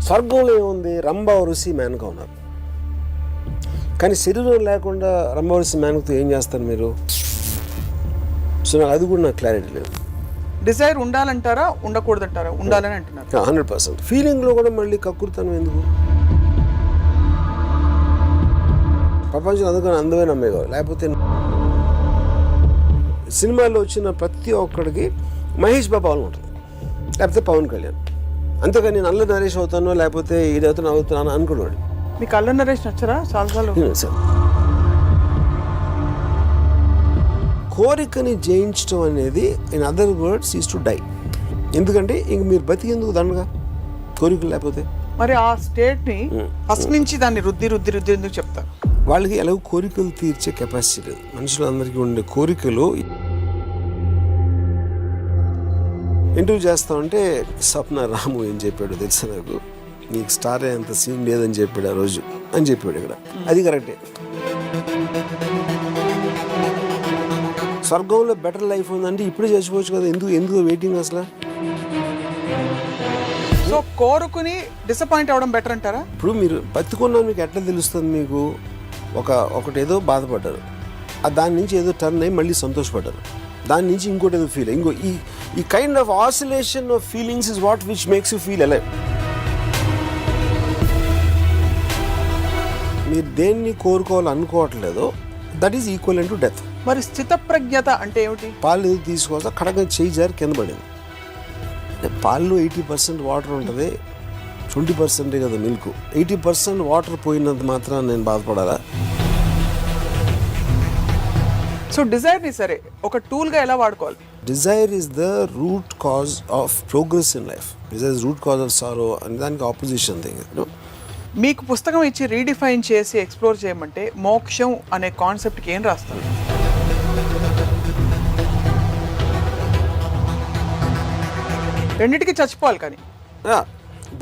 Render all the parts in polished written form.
స్వర్గంలో ఏముంది, రంభావరుసి మేనక ఉన్నారు. కానీ శరీరం లేకుండా రంభావరుసి మేనకతో ఏం చేస్తారు మీరు? సో నాకు అది కూడా నాకు క్లారిటీ లేదు. డిజైర్ ఉండాలంటారా ఉండకూడదంటారా? ఉండాలని అంటున్నారు. 100%. ఫీలింగ్లో కూడా మళ్ళీ కక్కుర్తనం ఎందుకు? ప్రపంచం అందుకని అందమైన అమ్మాయి కావాలి. లేకపోతే సినిమాల్లో వచ్చిన ప్రతి ఒక్కడికి మహేష్ బాబు అని ఉంటుంది, లేకపోతే పవన్ కళ్యాణ్. అంతేకాని నేను అల్ల నరేష్ అవుతాను లేకపోతే అవుతున్నాను అనుకున్నాడు. మీకు అల్ల నరేష్ నచ్చరా? చాలా సార్ కోరికని జయించడం అనేది in other words is to die. ఎందుకంటే ఇంక మీరు బతికేందుకు దండగా కోరికలు లేకపోతే. మరి ఆ స్టేట్ని ఫస్ట్ నుంచి దాన్ని రుద్ది రుద్ది రుద్ది ఎందుకు చెప్తారు? వాళ్ళకి ఎలాగో కోరికలు తీర్చే కెపాసిటీ లేదు. మనుషులందరికీ ఉండే కోరికలు ఇంటర్వ్యూ చేస్తామంటే స్వప్న రాము ఏం చెప్పాడు తెలుసా నాకు, నీకు స్టార్ అంత సీన్ లేదని చెప్పాడు ఆ రోజు అని చెప్పాడు. ఇక్కడ అది కరెక్టే. స్వర్గంలో బెటర్ లైఫ్ ఉందంటే ఇప్పుడే చచ్చిపోవచ్చు కదా, ఎందుకు వెయిటింగ్ అసలు? సో కోరుకుని డిసప్పాయింట్ అవ్వడం బెటర్ అంటారా? ఇప్పుడు మీరు బతుకున్నా మీకు ఎట్లా తెలుస్తుంది? మీకు ఒకటి ఏదో బాధపడ్డారు, దాని నుంచి ఏదో టర్న్ అయ్యి మళ్ళీ సంతోషపడ్డారు, దాని నుంచి ఇంకోటి ఏదో ఫీల్ ఈ kind of oscillation of feelings is what which makes you feel alive. మీరు దేన్ని కోరుకోవాలనుకోవట్లేదో that is equal to death. మరి స్థితప్రజ్ఞత అంటే ఏమిటి? పాలు తీసుకోవచ్చా కడగ చేయి జారి కింద పడింది. పాల్లో 80% వాటర్ ఉంటుంది, 20% కదా మిల్క్. 80% వాటర్ పోయినంత మాత్రం నేను బాధపడాలా? సో డిజైర్ని సరే ఒక టూల్గా ఎలా వాడుకోవాలి? Dzire is the root cause of progress in life. Dzire is root cause of సారో అని దానికి ఆపోజిషన్ థింగ్. మీకు పుస్తకం ఇచ్చి రీడిఫైన్ చేసి ఎక్స్ప్లోర్ చేయమంటే మోక్షం అనే కాన్సెప్ట్కి ఏం రాస్తారు? రెండింటికి చచ్చిపోవాలి కానీ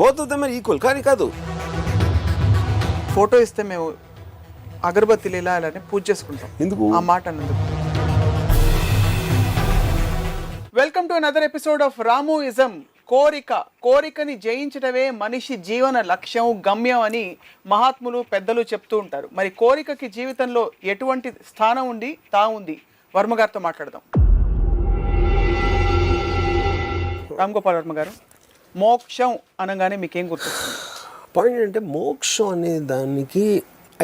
both of them are equal. కానీ కాదు, ఫోటో ఇస్తే మేము అగరబత్తిలు ఇలా ఇలానే పూజ చేసుకుంటాం. ఎందుకు ఆ మాట అన్నందుకు. Welcome to another episode of Ramuism. కోరికని జయించడమే మనిషి జీవన లక్ష్యం, గమ్యం అని మహాత్ములు పెద్దలు చెప్తూ ఉంటారు. మరి కోరికకి జీవితంలో ఎటువంటి స్థానం ఉంది వర్మ గారితో మాట్లాడదాం. రామ్ గోపాల్ వర్మ గారు, మోక్షం అనగానే మీకేం గుర్తొస్తుంది? పాయింట్ అంటే మోక్షం అనే దానికి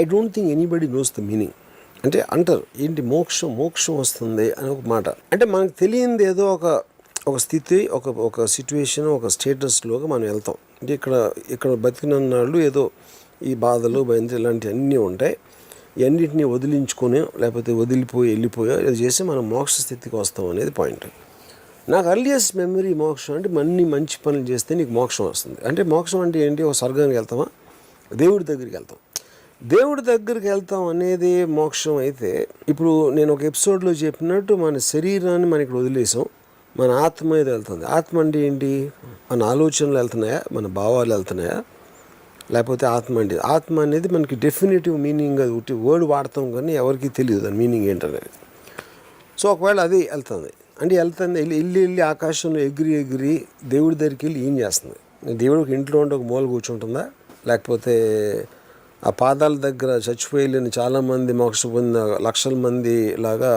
I don't think anybody knows the meaning. అంటే అంటారు ఏంటి మోక్షం వస్తుంది అని ఒక మాట. అంటే మనకు తెలియంది ఏదో ఒక స్థితి, ఒక సిచ్యువేషన్, ఒక స్టేటస్లోకి మనం వెళ్తాం. అంటే ఇక్కడ బతికినన్నాళ్ళు ఏదో ఈ బాధలు భయంతో ఇలాంటివి అన్నీ ఉంటాయి. ఇవన్నిటిని వదిలించుకొని లేకపోతే వెళ్ళిపోయో ఇది చేసి మనం మోక్ష స్థితికి వస్తాం అనేది పాయింట్. నాకు అర్లియస్ట్ మెమరీ మోక్షం అంటే అన్ని మంచి పనులు చేస్తే నీకు మోక్షం వస్తుంది. అంటే మోక్షం అంటే ఏంటి? ఒక స్వర్గానికి వెళ్తామా, దేవుడి దగ్గరికి వెళ్తాం. దేవుడి దగ్గరికి వెళ్తాం అనేది మోక్షం అయితే, ఇప్పుడు నేను ఒక ఎపిసోడ్లో చెప్పినట్టు మన శరీరాన్ని మనం ఇక్కడ వదిలేసాం, మన ఆత్మ మీద వెళ్తుంది. ఆత్మ అంటే ఏంటి? మన ఆలోచనలు వెళ్తున్నాయా, మన భావాలు వెళ్తున్నాయా, లేకపోతే ఆత్మ అనేది మనకి డెఫినేటివ్ మీనింగ్, అది వర్డ్ వాడతాం కానీ ఎవరికి తెలియదు దాని మీనింగ్ ఏంటనేది. సో ఒకవేళ అది వెళ్తుంది అంటే వెళ్ళి ఆకాశంలో ఎగిరి దేవుడి దగ్గరికి వెళ్ళి ఏం చేస్తుంది? దేవుడికి ఇంట్లో ఉంటే ఒక మూల కూర్చుంటుందా, లేకపోతే ఆ పాదాల దగ్గర చచ్చిపోయలేని చాలామంది మోక్ష పొందిన లక్షల మంది లాగా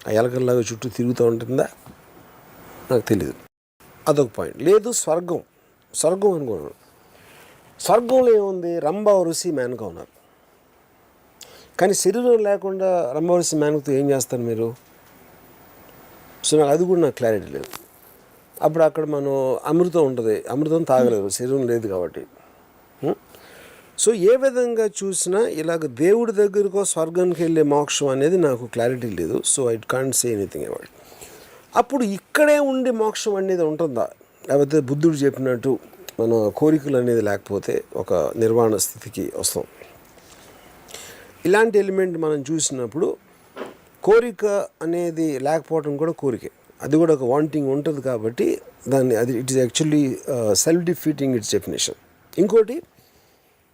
ఆ ఎలకల్లాగా చుట్టూ తిరుగుతూ ఉంటుందా? నాకు తెలియదు. అదొక పాయింట్. లేదు స్వర్గం అనుకున్నాను. స్వర్గంలో ఏముంది? రంభావరుసి మేనక ఉన్నారు. కానీ శరీరం లేకుండా రంభావరుసి మేనకతో ఏం చేస్తారు మీరు? సో నాకు అది కూడా నాకు క్లారిటీ లేదు. అప్పుడు అక్కడ మనం అమృతం ఉంటుంది, అమృతం తాగలేదు, శరీరం లేదు కాబట్టి. సో ఏ విధంగా చూసినా ఇలాగ దేవుడి దగ్గరకో స్వర్గానికి వెళ్ళే మోక్షం అనేది నాకు క్లారిటీ లేదు. So I can't say anything about. అప్పుడు ఇక్కడే ఉండి మోక్షం అనేది ఉంటుందా, లేకపోతే బుద్ధుడు చెప్పినట్టు మన కోరికలు అనేది లేకపోతే ఒక నిర్వాణ స్థితికి వస్తాం? ఇలాంటి ఎలిమెంట్ మనం చూసినప్పుడు కోరిక అనేది లేకపోవడం కూడా కోరికే, అది కూడా ఒక వాంటింగ్ ఉంటుంది కాబట్టి it is actually self defeating it's definition. ఇంకోటి,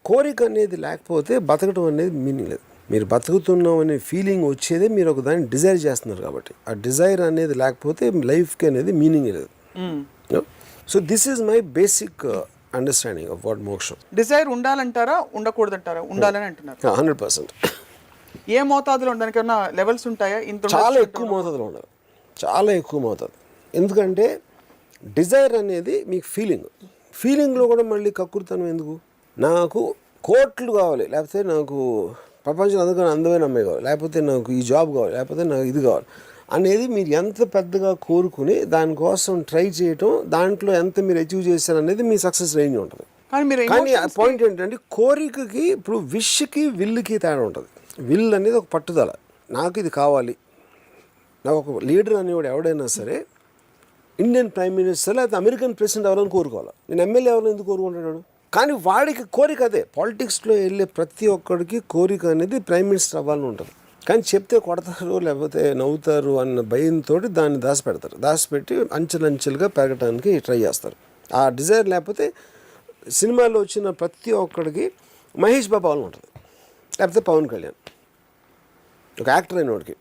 కోరిక అనేది లేకపోతే బతకడం అనేది మీనింగ్ లేదు. మీరు బతుకుతున్నాం అనే ఫీలింగ్ వచ్చేదే మీరు ఒక దాన్ని డిజైర్ చేస్తున్నారు కాబట్టి. ఆ డిజైర్ అనేది లేకపోతే లైఫ్కి అనేది మీనింగ్ లేదు. So this is my basic understanding of what మోక్షం. డిజైర్ ఉండాలంటారా, ఉండకూడదంటారా? ఉండాలని అంటున్నారు. 100%. ఏ మోతాదులో ఉండడానికి ఏమన్నా లెవెల్స్ ఉంటాయా? ఇంత చాలా ఎక్కువ మోతాదులో ఉండాలి, చాలా ఎక్కువ మోతాదు. ఎందుకంటే డిజైర్ అనేది మీకు ఫీలింగ్లో కూడా మళ్ళీ కక్కుర్తనం ఎందుకు? నాకు కోట్లు కావాలి, లేకపోతే నాకు ప్రపంచం అందుకని అందమైన అమ్మాయి కావాలి, లేకపోతే నాకు ఈ జాబ్ కావాలి, లేకపోతే నాకు ఇది కావాలి అనేది మీరు ఎంత పెద్దగా కోరుకుని దానికోసం ట్రై చేయటం, దాంట్లో ఎంత మీరు అచీవ్ చేశారు అనేది మీ సక్సెస్ రేంజ్ ఉంటుంది. కానీ ఆ పాయింట్ ఏంటంటే కోరికకి ఇప్పుడు విష్కి విల్లుకి తేడా ఉంటుంది. విల్ అనేది ఒక పట్టుదల, నాకు ఇది కావాలి. నాకు ఒక లీడర్ అనేవాడు ఎవడైనా సరే, ఇండియన్ ప్రైమ్ మినిస్టర్ లేకపోతే అమెరికన్ ప్రెసిడెంట్ ఎవరైనా కోరుకోవాలి. నేను ఎమ్మెల్యే ఎవరైనా ఎందుకు కోరుకుంటున్నాడు? కానీ వాడికి కోరిక అదే. పాలిటిక్స్లో వెళ్ళే ప్రతి ఒక్కడికి కోరిక అనేది ప్రైమ్ మినిస్టర్ అవ్వాలని ఉంటుంది. కానీ చెప్తే కొడతారు లేకపోతే నవ్వుతారు అన్న భయంతో దాన్ని దాచిపెట్టి అంచెలంచెలుగా పెరగడానికి ట్రై చేస్తారు. ఆ డిజైర్ లేకపోతే సినిమాలో వచ్చిన ప్రతి ఒక్కడికి మహేష్ బాబు అవ్వాలని ఉంటుంది, లేకపోతే పవన్ కళ్యాణ్ ఒక యాక్టర్ అయిన వాడికి.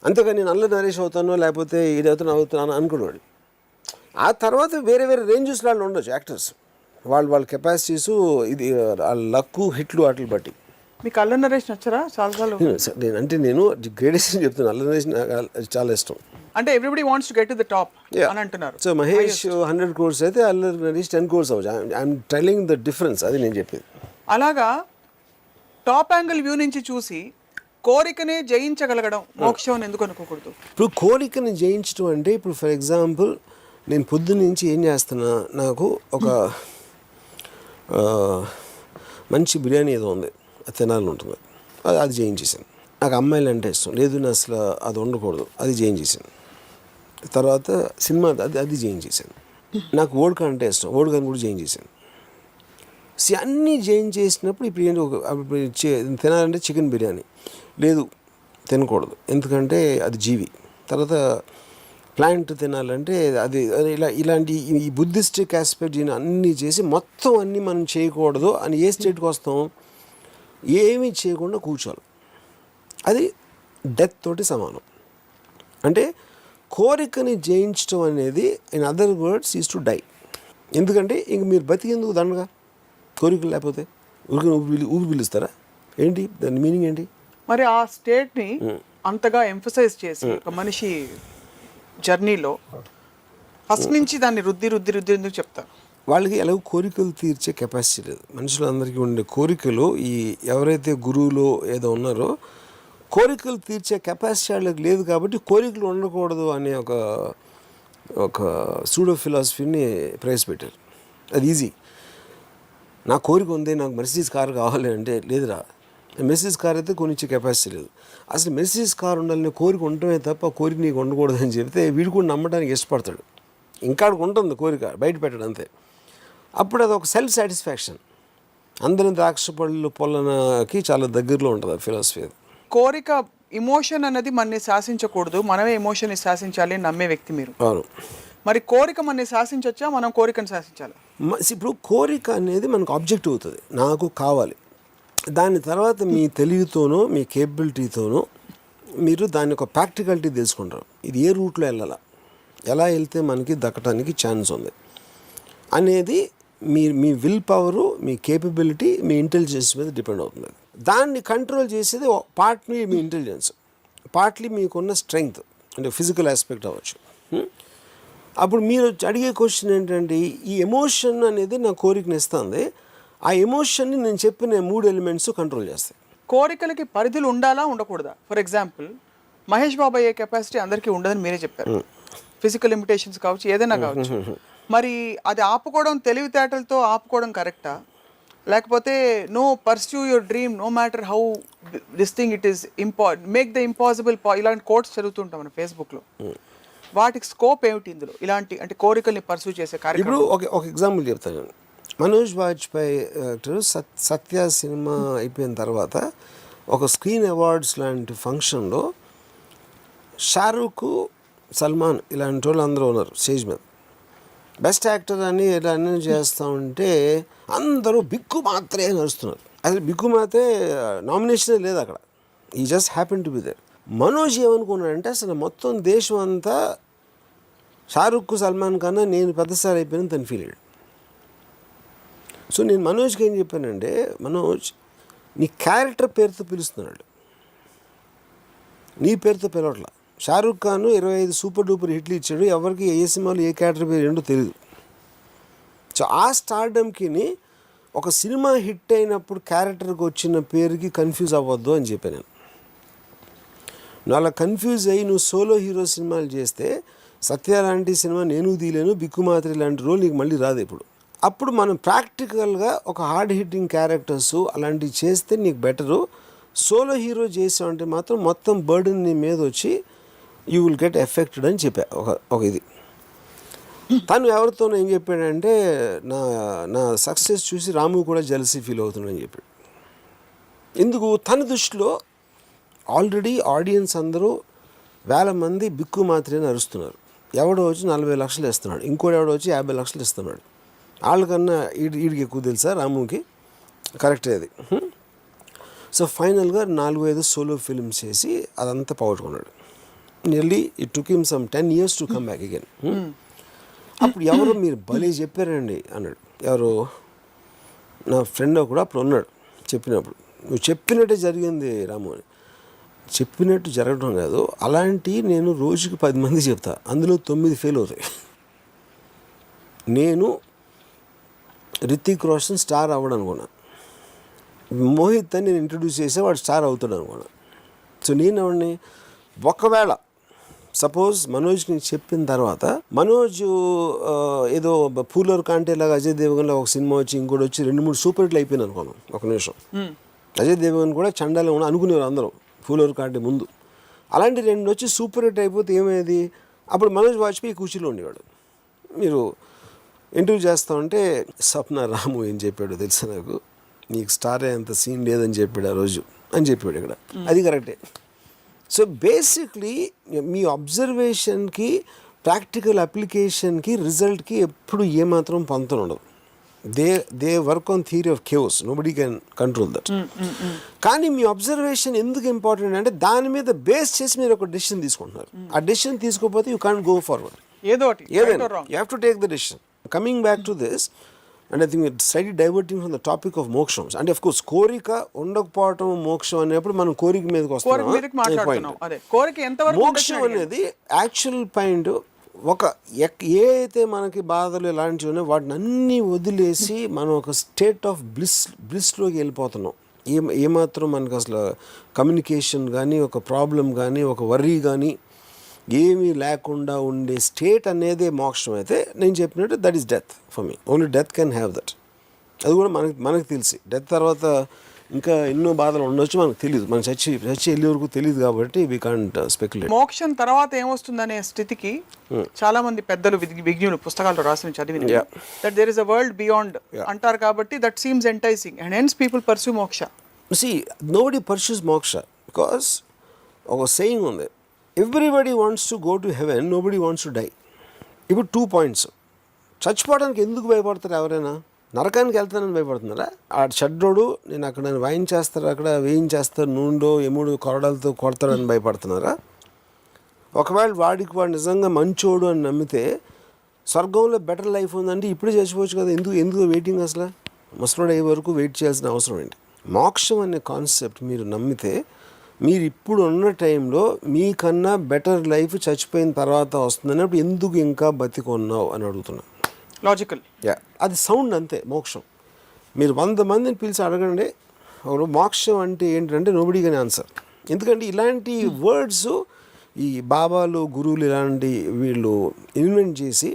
అంతేగాని నేను అల్ల నరేష్ అవుతానో లేకపోతే ఇది అవుతున్నాను అనుకునేవాడు. ఆ తర్వాత వేరే వేరే రేంజెస్ వాళ్ళు ఉండొచ్చు యాక్టర్స్, వాళ్ళ కెపాసిటీసు, ఇది లక్కు హిట్లు వాటిని బట్టి. మీకు అల్ల నరేష్ నచ్చరా? చాలాసార్లు నేను గ్రేటెస్ట్ చెప్తున్నాను, అల్ల నరేష్ చాలా ఇష్టం. అంటే everybody wants to get to the top అని అంటున్నారు. సో మహేష్ 100 crores అయితే అల్ల నరేష్ 10 crores అవ్వచ్చు. ఐఎమ్ టెల్లింగ్ ద డిఫరెన్స్, అది నేను చెప్పేది. అలాగా టాప్ యాంగిల్ వ్యూ నుంచి చూసి కోరికనే జయించగలగడం మోక్షం ఎందుకు అనుకోకూడదు? ఇప్పుడు కోరికని జయించడం అంటే, ఇప్పుడు ఫర్ ఎగ్జాంపుల్ నేను పొద్దున్న నుంచి ఏం చేస్తున్నా, నాకు ఒక మంచి బిర్యానీ ఏదో ఉంది, అది తినాలని ఉంటుంది, అది జయించేసాను. నాకు అమ్మాయిలు అంటే ఇష్టం లేదు, నేను అసలు అది ఉండకూడదు, అది జయించేసాను. తర్వాత సినిమా అది జయించేసాను. నాకు ఓడక అంటే ఇష్టం, ఓడకని కూడా జయించేసాను. అన్నీ జయించేసినప్పుడు ఇప్పుడు ఏంటి, తినాలంటే చికెన్ బిర్యానీ లేదు, తినకూడదు ఎందుకంటే అది జీవి. తర్వాత ప్లాంట్ తినాలంటే అది ఇలాంటి ఈ బుద్ధిస్టిక్ ఆస్పెక్ట్ అన్నీ చేసి మొత్తం అన్నీ మనం చేయకూడదు అని ఏ స్టేట్కి వస్తాం? ఏమీ చేయకుండా కూర్చోవాలి. అది డెత్ తోటి సమానం. అంటే కోరికని జయించడం అనేది in other words is to die. ఎందుకంటే ఇంక మీరు బతికేందుకు దండగా కోరికలు లేకపోతే ఊపి పిలుస్తారా ఏంటి? దాని మీనింగ్ ఏంటి? మరి ఆ స్టేట్ని అంతగా ఎంఫసైజ్ చేసి ఒక మనిషి జర్నీలో ఫస్ట్ నుంచి దాన్ని రుద్ది ఎందుకు చెప్తారు? వాళ్ళకి ఎలాగో కోరికలు తీర్చే కెపాసిటీ లేదు. మనుషులందరికీ ఉండే కోరికలు, ఈ ఎవరైతే గురువులు ఏదో ఉన్నారో కోరికలు తీర్చే కెపాసిటీ వాళ్ళకి లేదు. కాబట్టి కోరికలు ఉండకూడదు అనే ఒక సూడో ఫిలాసఫీని ప్రవేశపెట్టారు. అది ఈజీ. నా కోరిక ఉంది, నాకు మెర్సిడీస్ కార్ కావాలి అంటే లేదురా, మెర్సిడీస్ కార్ అయితే కొనిచ్చే కెపాసిటీ లేదు. అసలు మెర్సిడీస్ కార్ ఉండాలని కోరిక ఉండటమే తప్ప కోరిక నీకు ఉండకూడదు అని చెప్తే వీడు కూడా నమ్మడానికి ఇష్టపడతాడు. ఇంకా ఉంటుంది కోరిక, బయట పెట్టడం అంతే. అప్పుడు అది ఒక సెల్ఫ్ సాటిస్ఫాక్షన్. అందరిని ద్రాక్ష పళ్ళు పొలనకి చాలా దగ్గరలో ఉంటుంది ఆ ఫిలాసఫీ. అది కోరిక ఇమోషన్ అనేది మనని శాసించకూడదు, మనమే ఎమోషన్ని శాసించాలి అని నమ్మే వ్యక్తి మీరు. అవును. మరి కోరిక మనని శాసించవచ్చా, మనం కోరికను శాసించాలి? ఇప్పుడు కోరిక అనేది మనకు ఆబ్జెక్ట్ అవుతుంది, నాకు కావాలి. దాని తర్వాత మీ తెలివితోనో మీ కేపబిలిటీతోనో మీరు దాని ఒక ప్రాక్టికాలిటీ తెలుసుకుంటారు. ఇది ఏ రూట్లో వెళ్ళాలా, ఎలా వెళ్తే మనకి దక్కడానికి ఛాన్స్ ఉంది అనేది మీ విల్ పవరు, మీ కేపబిలిటీ, మీ ఇంటెలిజెన్స్ మీద డిపెండ్ అవుతుంది. దాన్ని కంట్రోల్ చేసేది పార్ట్లీ మీ ఇంటెలిజెన్స్, పార్ట్లీ మీకున్న స్ట్రెంగ్త్, అంటే ఫిజికల్ ఆస్పెక్ట్ అవ్వచ్చు. అప్పుడు మీరు అడిగే క్వశ్చన్ ఏంటంటే, ఈ ఎమోషన్ అనేది నా కోరికని ఇస్తుంది, ఆ ఎమోషన్ని నేను చెప్పిన 3 ఎలిమెంట్స్ కంట్రోల్ చేస్తాయి. కోరికలకి పరిధులు ఉండాలా ఉండకూడదా? ఫర్ ఎగ్జాంపుల్ మహేష్ బాబు అయ్యే కెపాసిటీ అందరికీ ఉండదని మీరే చెప్పారు. ఫిజికల్ లిమిటేషన్స్ కావచ్చు, ఏదైనా కావచ్చు. మరి అది ఆపుకోవడం, తెలివితేటలతో ఆపుకోవడం కరెక్టా? లేకపోతే no pursue your dream no matter how this thing it is make the impossible, ఇలాంటి కోట్స్ చదువుతుంటాం మన ఫేస్బుక్లో. వాటికి స్కోప్ ఏమిటి ఇందులో, ఇలాంటి అంటే కోరికల్ని పర్స్యూ చేసే కార్యక్రమం? ఇప్పుడు ఒక ఎగ్జాంపుల్ చెప్తాను. మనోజ్ వాజ్పేయి సత్య సినిమా అయిపోయిన తర్వాత ఒక స్క్రీన్ అవార్డ్స్ లాంటి ఫంక్షన్లో షారూఖ్, సల్మాన్ ఇలాంటి వాళ్ళు అందరూ ఉన్నారు స్టేజ్ మీద. బెస్ట్ యాక్టర్ అని ఇలా అన్నీ చేస్తూ ఉంటే అందరూ బిగ్గు మాత్రే నడుస్తున్నారు. అసలు బిగ్గు మాత్రే నామినేషనే లేదు అక్కడ, ఈ just happen to be there. Manoj ఏమనుకున్నాడంటే అసలు మొత్తం దేశం అంతా షారూఖ్, సల్మాన్ కన్నా నేను పెద్ద స్టార్ అయిపోయిన తను ఫీల్ అయ్యాడు. సో నేను మనోజ్కి ఏం చెప్పానంటే, మనోజ్ నీ క్యారెక్టర్ పేరుతో పిలుస్తున్నాడు, నీ పేరుతో పిలవట్లా. షారూఖ్ ఖాన్ 25 సూపర్ డూపర్ హిట్లు ఇచ్చాడు, ఎవరికి ఏ సినిమాలో ఏ క్యారెక్టర్ పేరు ఏంటో తెలియదు. సో ఆ స్టార్డమ్కి ఒక సినిమా హిట్ అయినప్పుడు క్యారెక్టర్కి వచ్చిన పేరుకి కన్ఫ్యూజ్ అవ్వద్దు అని చెప్పాను నేను. నువ్వు అలా కన్ఫ్యూజ్ అయ్యి నువ్వు సోలో హీరో సినిమాలు చేస్తే సత్య లాంటి సినిమా నేను తీయలేను, బిక్కుమాత్రి లాంటి రోల్ నీకు మళ్ళీ రాదు. అప్పుడు మనం ప్రాక్టికల్గా ఒక హార్డ్ హిట్టింగ్ క్యారెక్టర్స్ అలాంటివి చేస్తే నీకు బెటరు. సోలో హీరో చేసావంటే మాత్రం మొత్తం బర్డెన్ నీ మీద వచ్చి యూ విల్ గెట్ ఎఫెక్టెడ్ అని చెప్పా. ఒక ఇది తను ఎవరితోనో ఏం చెప్పాడంటే, నా సక్సెస్ చూసి రాము కూడా జెలసీ ఫీల్ అవుతున్నాడని చెప్పాడు. ఎందుకు? తన దృష్టిలో ఆల్రెడీ ఆడియన్స్ అందరూ వేల మంది బిక్కు మాత్రమే అరుస్తున్నారు. ఎవడో వచ్చి 40 లక్షలు ఇస్తున్నాడు, ఇంకోటి ఎవడో వచ్చి 50 లక్షలు ఇస్తున్నాడు. వాళ్ళకన్నా వీడికి ఎక్కువ తెలుసా రాముకి? కరెక్టే అది. సో ఫైనల్గా 4-5 సోలో ఫిల్మ్స్ చేసి అదంతా పోగొట్టుకున్నాడు. Nearly it took him some 10 years to come back again. అప్పుడు ఎవరు మీరు భలే చెప్పారండి అన్నాడు. ఎవరు? నా ఫ్రెండ్ కూడా అప్పుడు ఉన్నాడు. చెప్పినప్పుడు నువ్వు చెప్పినట్టే జరిగింది రాము అని. చెప్పినట్టు జరగడం కాదు, అలాంటి నేను రోజుకి 10 మంది చెప్తా, అందులో 9 ఫెయిల్ అవుతాయి. నేను రితిక్ రోషన్ స్టార్ అవ్వడం అనుకున్నా, మోహిత్ అని నేను ఇంట్రడ్యూస్ చేసే వాడు స్టార్ అవుతాడు అనుకున్నా. సో నేను ఎవరిని ఒకవేళ సపోజ్ మనోజ్కి నేను చెప్పిన తర్వాత మనోజ్ ఏదో పూలర్ కాంటేలాగా అజయ్ దేవగన్లో ఒక సినిమా వచ్చి ఇంకోటి వచ్చి 2-3 సూపర్ హిట్లు అయిపోయింది అనుకున్నాం ఒక నిమిషం. అజయ్ దేవగన్ కూడా చండాలం కూడా అనుకునేవారు అందరూ పూలర్ కాంటే ముందు. అలాంటి 2 వచ్చి సూపర్ హిట్ అయిపోతే ఏమయ్యేది? అప్పుడు మనోజ్ వాజ్పేయి కూర్చులో ఉండేవాడు. మీరు ఇంటర్వ్యూ చేస్తామంటే స్వప్న రాము ఏం చెప్పాడు తెలుసా నాకు, నీకు స్టార్ అయ్యేంత సీన్ లేదని చెప్పాడు ఆ రోజు అని చెప్పాడు ఇక్కడ. అది కరెక్టే. సో బేసిక్లీ మీ అబ్జర్వేషన్కి ప్రాక్టికల్ అప్లికేషన్కి రిజల్ట్కి ఎప్పుడు ఏమాత్రం పొంతన ఉండదు. They work on theory of chaos, nobody can control that. కానీ మీ అబ్జర్వేషన్ ఎందుకు ఇంపార్టెంట్ అంటే దాని మీద బేస్ చేసి మీరు ఒక డెసిషన్ తీసుకుంటున్నారు. ఆ డెసిషన్ తీసుకోకపోతే యూ కాంట్ గో ఫార్వర్డ్. ఏదోటి you have to take the decision. Coming back to this, and I think it's slightly diverting from the topic of మోక్షం. అంటే అఫ్ కోర్స్ కోరిక ఉండకపోవటం మోక్షం అనేప్పుడు మనం కోరిక మీదకి వస్తున్నాం. మోక్షం అనేది యాక్చువల్ పాయింట్ ఏ అయితే మనకి బాధలు ఎలాంటివి ఉన్నాయో వాటిని అన్నీ వదిలేసి మనం ఒక స్టేట్ ఆఫ్ బ్లిస్లోకి వెళ్ళిపోతున్నాం. ఏమాత్రం మనకు అసలు కమ్యూనికేషన్ కానీ ఒక ప్రాబ్లం కానీ ఒక వర్రీ కానీ ఏమీ లేకుండా ఉండే స్టేట్ అనేది మోక్షం అయితే నేను చెప్పినట్టు that is death for me. Only death can have that. అది కూడా మనకు తెలిసి డెత్ తర్వాత ఇంకా ఎన్నో బాధలు ఉండొచ్చు, మనకు తెలియదు. మనం చచ్చి వెళ్ళే వరకు తెలియదు కాబట్టి వీ కాంట్ స్పెక్యులేట్. మోక్షం తర్వాత ఏమొస్తుందనే స్థితికి చాలా మంది పెద్దలు విజ్ఞులు పుస్తకాల్లో రాసిన చదివిన that there is a world beyond అంటారు కాబట్టి that seems enticing and hence people pursue moksha. See, nobody pursues moksha because ఒక సేయింగ్ ఉంది, everybody wants to go to heaven, nobody wants to die. ఇప్పుడు 2 points. చచ్చిపోవడానికి ఎందుకు భయపడతారు? ఎవరైనా నరకానికి వెళ్తానని భయపడుతున్నారా? ఆ షడ్రోడు నేను అక్కడ వాయించేస్తారు, అక్కడ వేయించేస్తారు, నూనెలో ఎముడు కొరడాలతో కొడతాడని భయపడుతున్నారా? ఒకవేళ వాడు నిజంగా మంచోడు అని నమ్మితే స్వర్గంలో బెటర్ లైఫ్ ఉందంటే ఇప్పుడే చచ్చిపోవచ్చు కదా. ఎందుకు వెయిటింగ్? అసలు ముసలోడు అయ్యే వరకు వెయిట్ చేయాల్సిన అవసరం ఏంటి? మోక్షం అనే కాన్సెప్ట్ మీరు నమ్మితే మీరు ఇప్పుడు ఉన్న టైంలో మీకన్నా బెటర్ లైఫ్ చచ్చిపోయిన తర్వాత వస్తుందని అప్పుడు ఎందుకు ఇంకా బతికొన్నావు అని అడుగుతున్నా. లాజికల్. అది సౌండ్ అంతే. మోక్షం మీరు 100 మందిని పిలిచి అడగండి మోక్షం అంటే ఏంటంటే నోబడీ కెన్ ఆన్సర్. ఎందుకంటే ఇలాంటి వర్డ్స్ ఈ బాబాలు గురువులు ఇలాంటి వీళ్ళు ఇన్వెంట్ చేసి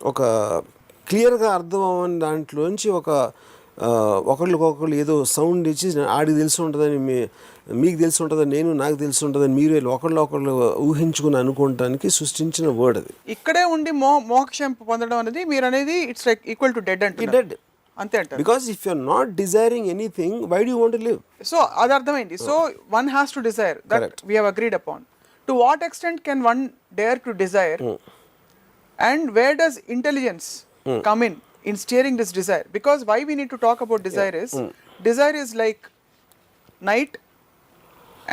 ఒక క్లియర్గా అర్థం అవ్వని దాంట్లోంచి ఒకళ్ళకొకళ్ళు ఏదో సౌండ్ ఇచ్చి ఆడికి తెలిసి ఉంటుందని మీకు తెలిసి ఉంటుందని నాకు తెలిసి ఉంటుందని మీరు ఒకళ్ళు ఊహించుకుని అనుకోవటానికి సృష్టించిన వర్డ్ అది. ఇక్కడే ఉండి మోక్షం పొందడం అనేది మీరు అనేది it's like equal to dead అంటే డెడ్ అంతే అంటారు. Because if you are not desiring anything why do you want to live? So అది అర్థమైంది. So one has to desire that we have agreed upon. To what extent can one dare to desire and where does intelligence come in steering this desire? Because why we need to talk about desire is desire is like night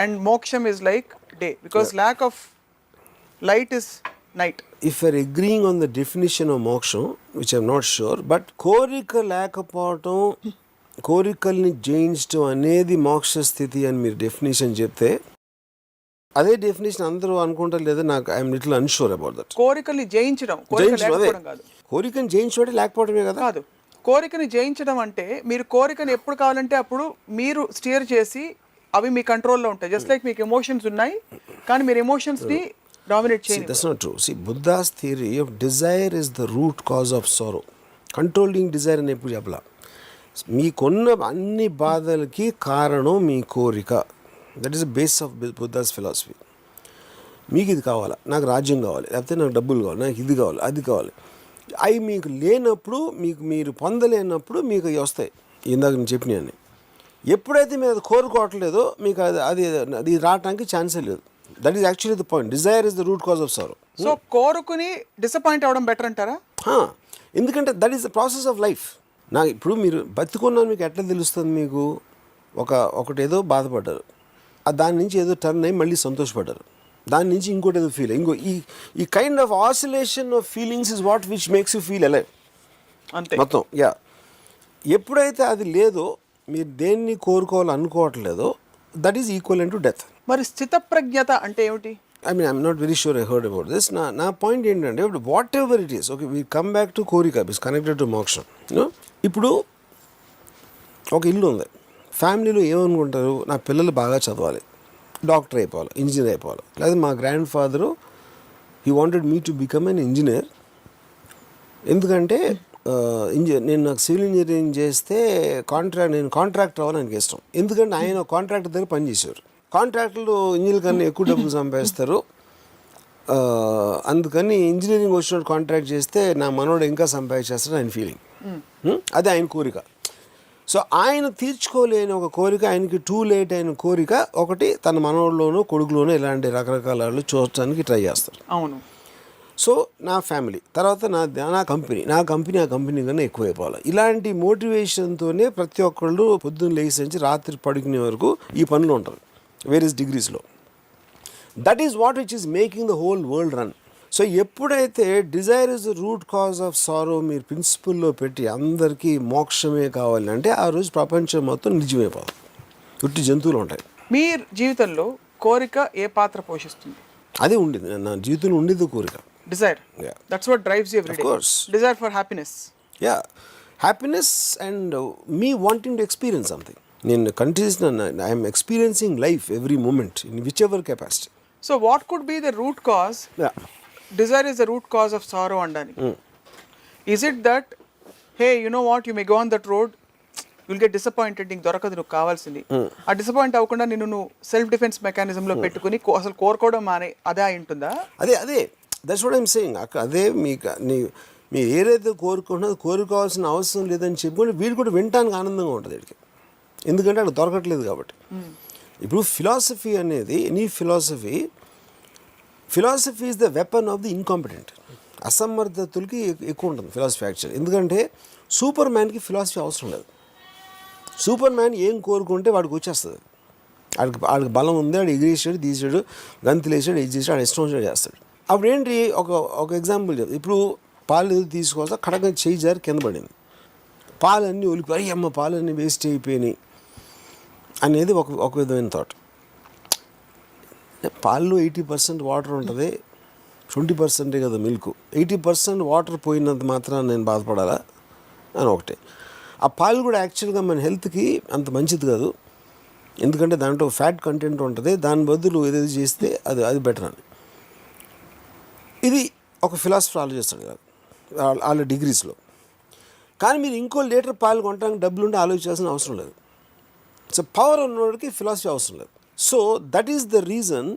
and moksham is like day, because lack of light is night. if we're agreeing on the definition of moksha, which I'm not sure, but కోరిక లేకపోవటం, కోరికల్ని జయించడం అనేది మోక్ష స్థితి అని మీరు definition చెప్తే, అదే డెఫినేషన్ అందరూ అనుకుంటారు లేదా, నాకు I'm little unsure about that. కోరికల్ని జయించడం, కోరిక లేకపోవడం కాదు. కోరికని జయించడం లేకపోవడమే కదా. కాదు, కోరికని జయించడం అంటే మీరు కోరికని ఎప్పుడు కావాలంటే అప్పుడు మీరు స్టీర్ చేసి అవి మీ కంట్రోల్లో ఉంటాయి. జస్ట్ లైక్ మీకు ఎమోషన్స్ ఉన్నాయి కానీ మీరు ఎమోషన్స్ని డామినేట్ చేయండి. That's not true. See, Buddha's theory of desire is the root cause of sorrow. Controlling desire అని ఎప్పుడు చెప్పలా. మీకున్న అన్ని బాధలకి కారణం మీ కోరిక. That is the base of Buddha's philosophy. మీకు ఇది కావాలా, నాకు రాజ్యం కావాలి, లేకపోతే నాకు డబ్బులు కావాలి, నాకు ఇది కావాలి, అది కావాలి. అవి మీకు లేనప్పుడు, మీకు మీరు పొందలేనప్పుడు మీకు అవి వస్తాయి. ఇందాక నేను చెప్పినాయని. ఎప్పుడైతే మీరు అది కోరుకోవట్లేదో మీకు అది రావడానికి ఛాన్సే లేదు. That is actually the point. Dzire is the root cause of sorrow. So కోరుకుని డిసప్పాయింట్ అవ్వడం బెటర్ అంటారా? ఎందుకంటే that is the process of life. నాకు ఇప్పుడు మీరు బతుకున్నాను మీకు ఎట్లా తెలుస్తుంది? మీకు ఒకటి ఏదో బాధపడ్డారు, దాని నుంచి ఏదో టర్న్ అయ్యి మళ్ళీ సంతోషపడ్డారు, దాని నుంచి ఇంకోటి ఏదో ఫీల్ ఈ kind of oscillation of feelings is what which makes you feel alive. అంతే మొత్తం. యా, ఎప్పుడైతే అది లేదో, మీరు దేన్ని కోరుకోవాలనుకోవట్లేదో, that is equal to death. మరి స్థితప్రజ్ఞత అంటే ఏమిటి? I'm not very sure I heard about this. నా పాయింట్ ఏంటంటే, what ever it is, okay, we come back to కోరిక ఇస్ కనెక్టెడ్ టు మోక్షం. ఇప్పుడు ఒక ఇల్లు ఉంది, ఫ్యామిలీలో ఏమనుకుంటారు, నా పిల్లలు బాగా చదవాలి, డాక్టర్ అయిపోవాలి, ఇంజనీర్ అయిపోవాలి. లేదా మా grand father he wanted me to become an engineer. ఎందుకంటే నేను నాకు సివిల్ ఇంజనీరింగ్ చేస్తే నేను కాంట్రాక్టర్ అవ్వాలని నాకు ఇష్టం. ఎందుకంటే ఆయన కాంట్రాక్టర్ దగ్గర పనిచేసేవారు. కాంట్రాక్టర్లు ఇంజనీర్ కన్నా ఎక్కువ డబ్బులు సంపాదిస్తారు, అందుకని ఇంజనీరింగ్ వచ్చిన కాంట్రాక్ట్ చేస్తే నా మనోడు ఇంకా సంపాదించేస్తాడు ఆయన ఫీలింగ్. అదే ఆయన కోరిక. సో ఆయన తీర్చుకోలేని ఒక కోరిక, ఆయనకి టూ లేట్ అయిన కోరిక ఒకటి, తన మనోడిలోనూ కొడుకులోనూ ఇలాంటి రకరకాల వాళ్ళు చూడటానికి ట్రై చేస్తారు. అవును. సో నా ఫ్యామిలీ తర్వాత నా కంపెనీ ఆ కంపెనీ కన్నా ఎక్కువ అయిపోవాలి. ఇలాంటి మోటివేషన్తోనే ప్రతి ఒక్కళ్ళు పొద్దున్న లేచి నుంచి రాత్రి పడుకునే వరకు ఈ పనులు ఉంటారు, వేరియస్ డిగ్రీస్లో. That is what which is making the whole world run. So ఎప్పుడైతే desire is the root cause of sorrow మీరు ప్రిన్సిపల్లో పెట్టి అందరికీ మోక్షమే కావాలి అంటే, ఆ రోజు ప్రపంచం మొత్తం నిజమైపోతుంది, ఉట్టి జంతువులు ఉంటాయి. మీ జీవితంలో కోరిక ఏ పాత్ర పోషిస్తుంది? అదే ఉండింది నా జీవితంలో, ఉండేది కోరిక, desire. That's what drives you every day. Desire for happiness. Yeah, happiness and మీ వాంటింగ్ టు ఎక్స్పీరియన్స్ సంథింగ్. నేను continuous I'm experiencing life every moment in which ever capacity. So what could be the root cause? Desire is the root cause of sorrow andani. Is it that, hey, you know what, you may go on that road, you'll get disappointed, నీకు దొరకదు నువ్వు కావాల్సింది. ఆ disappoint అవ్వకుండా నిన్ను self defence మెకానిజంలో పెట్టుకుని అసలు కోరుకోవడం మానే అదే అయి ఉంటుందా? అదే దట్స్ వాట్ ఐఎమ్ సేయింగ్. అదే మీరు ఏదైతే కోరుకోవాల్సిన అవసరం లేదని చెప్పుకుంటే వీడు కూడా వినటానికి ఆనందంగా ఉంటుంది వీడికి, ఎందుకంటే అక్కడ దొరకట్లేదు కాబట్టి. ఇప్పుడు ఫిలాసఫీ అనేది, any philosophy is the weapon of the incompetent. అసమర్థతులకి ఎక్కువ ఉంటుంది ఫిలాసఫీ యాక్చువల్. ఎందుకంటే సూపర్ మ్యాన్కి ఫిలాసఫీ అవసరం లేదు. సూపర్ మ్యాన్ ఏం కోరుకుంటే వాడికి వచ్చేస్తుంది. వాడికి బలం ఉంది, వాడు ఎగిరేసాడు, తీసాడు, గంతులేసాడు, ఇది చేసాడు, వాడు ఇష్టం వచ్చినట్టు చేస్తాడు. అప్పుడు ఏంటి, ఒక ఎగ్జాంపుల్ చెప్తాడు. ఇప్పుడు పాలు ఏదో తీసుకోవచ్చా, కడగా చేయి జారి కింద పడింది, పాలన్నీ ఒలిపోయి అమ్మ పాలన్నీ వేస్ట్ అయిపోయినాయి అనేది ఒక విధమైన థాట్. పాల్లో 80% వాటర్ ఉంటుంది, 20% కదా మిల్క్. 80% వాటర్ పోయినంత మాత్రాన నేను బాధపడాలా అని ఒకటి. ఆ పాలు కూడా యాక్చువల్గా మన హెల్త్కి అంత మంచిది కాదు, ఎందుకంటే దాంట్లో ఫ్యాట్ కంటెంట్ ఉంటుంది, దాని బదులు ఏదైతే చేస్తే అది బెటర్ అని. ఇది ఒక ఫిలాసఫర్ ఆలోచిస్తాడు కదా వాళ్ళ డిగ్రీస్లో. కానీ మీరు ఇంకో లీటర్ పాలు కొనడానికి డబ్బులు ఉంటే ఆలోచించాల్సిన అవసరం లేదు. సో పవర్ ఉన్నవాడికి ఫిలాసఫీ అవసరం లేదు. So that is the reason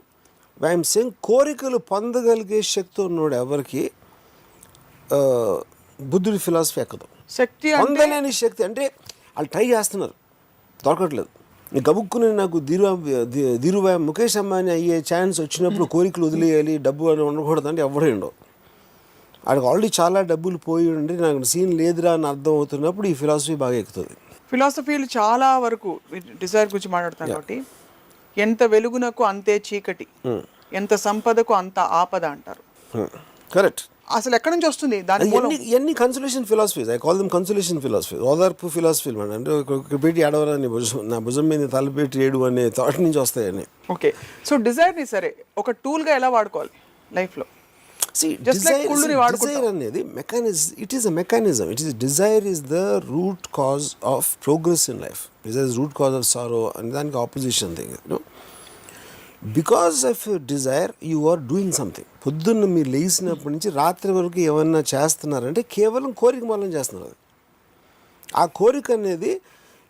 why I'm saying కోరికలు పొందగలిగే శక్తి ఉన్నవాడు ఎవరికి బుద్ధుడి ఫిలాసఫీ ఎక్కదు. శక్తి పొందలేని శక్తి అంటే వాళ్ళు ట్రై చేస్తున్నారు, దొరకట్లేదు. గబుక్కుని నాకు ధీరుభాయ్ ముఖేష్ అంబానీ అయ్యే ఛాన్స్ వచ్చినప్పుడు కోరికలు వదిలేయాలి, డబ్బు అని ఉండకూడదు అంటే ఎవడే ఉండవు. వాడికి ఆల్రెడీ చాలా డబ్బులు పోయి ఉండి నాకు సీన్ లేదురా అని అర్థం అవుతున్నప్పుడు ఈ ఫిలాసఫీ బాగా ఎక్కుతుంది. ఫిలాసఫీలు చాలా వరకు డిజైర్ గురించి మాట్లాడతాను కాబట్టి, ఎంత వెలుగునకు అంతే చీకటి, ఎంత సంపదకు అంత ఆపద అంటారు. కరెక్ట్. అసలు ఎక్కడి నుంచి వస్తుంది దాని మూలం? ఇవన్నీ consolation philosophies. I call them consolation philosophies. ఓదార్పు ఫిలాసఫీ అనమాట. అంటే ఒక పెట్టి ఏడవాలని నా భుజం మీద తలపెట్టి ఏడు అనే థాట్ నుంచి వస్తాయని. ఓకే, సో డిజైర్ని సరే ఒక టూల్గా ఎలా వాడుకోవాలి లైఫ్లో? Desire అనేది mechanism. It is a mechanism. Desire is the root cause of progress in life. Desire is root cause of sorrow, and దానికి opposition thing. Because of your desire, you are doing something. పొద్దున్న మీరు లేచినప్పటి నుంచి రాత్రి వరకు ఏమన్నా చేస్తున్నారంటే కేవలం కోరిక మూలం చేస్తున్నారు. ఆ కోరిక అనేది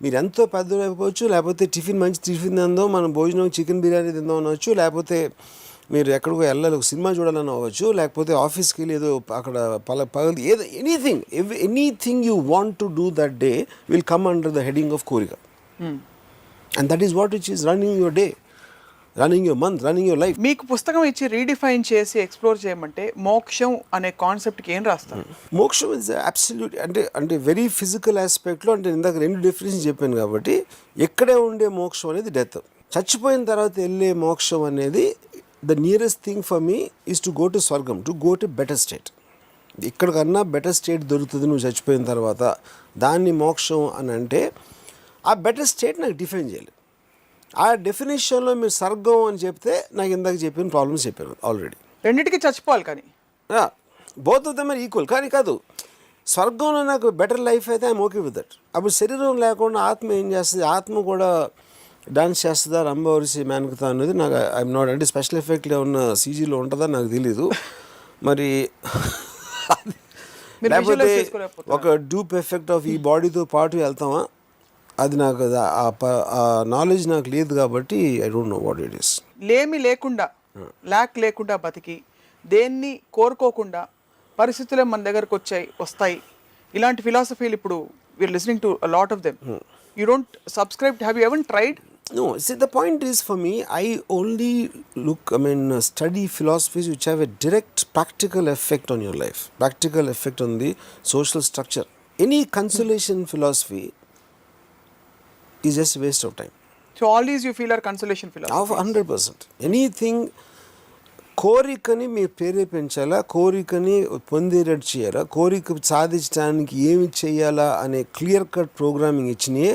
మీరు ఎంతో పెద్దలు అయిపోవచ్చు, లేకపోతే మంచి టిఫిన్ తిందాం, మనం భోజనం చికెన్ బిర్యానీ తిందాం అనవచ్చు, లేకపోతే మీరు ఎక్కడికో వెళ్ళాలి ఒక సినిమా చూడాలని అవ్వచ్చు, లేకపోతే ఆఫీస్కి వెళ్ళి ఏదో అక్కడ పగలు ఏదో anything you want to do that day will come under the heading of కోరిక. And that is what which is running your day, running your month, running your life. మీకు పుస్తకం ఇచ్చి రీడిఫైన్ చేసి ఎక్స్ప్లోర్ చేయమంటే మోక్షం అనే కాన్సెప్ట్కి ఏం రాస్తారు? మోక్షం ఇస్ అబ్సల్యూట్ అంటే వెరీ ఫిజికల్ ఆస్పెక్ట్లో. అంటే ఇందాక 2 డెఫినేషన్ చెప్పాను కాబట్టి ఎక్కడే ఉండే మోక్షం అనేది డెత్. చచ్చిపోయిన తర్వాత వెళ్ళే మోక్షం అనేది the nearest thing for me is to go to స్వర్గం, to go to better state. ఇక్కడికన్నా బెటర్ స్టేట్ దొరుకుతుంది నువ్వు చచ్చిపోయిన తర్వాత, దాన్ని మోక్షం అని అంటే ఆ బెటర్ స్టేట్ నాకు డిఫైన్ చేయాలి. ఆ డెఫినేషన్లో మీరు స్వర్గం అని చెప్తే నాకు ఇందాక చెప్పిన ప్రాబ్లమ్స్ చెప్పాను ఆల్రెడీ. రెండింటికి చచ్చిపోవాలి కానీ both of them are equal. కానీ కాదు, స్వర్గంలో నాకు బెటర్ లైఫ్ అయితే ఐఎమ్ ఓకే విత్ దట్. అప్పుడు శరీరం లేకుండా ఆత్మ ఏం చేస్తుంది? ఆత్మ కూడా డాన్స్ చేస్తుందా, రంభవరిసి మేనకతా అనేది నాకు ఐఎమ్ నాట్. అంటే స్పెషల్ ఎఫెక్ట్లో ఉన్న సీజీలో ఉంటుందా నాకు తెలీదు. మరి లేకపోతే ఒక డూప్ ఎఫెక్ట్ ఆఫ్ ఈ బాడీతో పాటు వెళ్తామా, అది నాకు ఆ నాలెడ్జ్ నాకు లేదు కాబట్టి I don't know what it is. లేమి లేకుండా లేకుండా బతికి దేన్ని కోరుకోకుండా పరిస్థితులే మన దగ్గరకు వస్తాయి. ఇలాంటి ఫిలాసఫీలు ఇప్పుడు we're listening to a lot of them. You don't subscribe. Have you ever tried? No, see, the point is for me, I only study philosophies which have a direct practical effect on your life, practical effect on the social structure. Any consolation philosophy is just a waste of time. So all these you feel are consolation philosophies? 100%. Anything కోరికని మీరు ప్రేరేపించాలా, కోరికని పొందేటట్టు చేయాలా, కోరిక సాధించడానికి ఏమి చేయాలా అనే clear cut programming ఇచ్చినాయే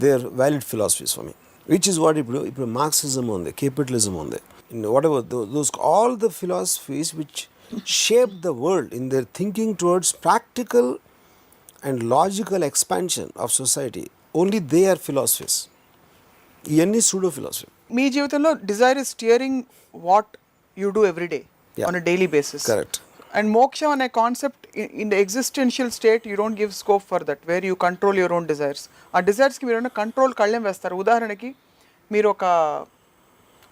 they are valid philosophies for me. Which is what ఇప్పుడు మార్క్సిజం ఉంది, క్యాపిటలిజం ఉంది, whatever those all the philosophies which shape the world in their thinking towards practical and logical expansion of society, only they are philosophies. ఇవన్నీ pseudo philosophy. మీ జీవితంలో desire is steering what you do every day on a daily basis. Correct. And moksha అనే concept in the existential state you don't give scope for that, where you control your own desires. ఆ డిజైర్స్కి మీరు control కళ్ళెం వేస్తారు. ఉదాహరణకి మీరు ఒక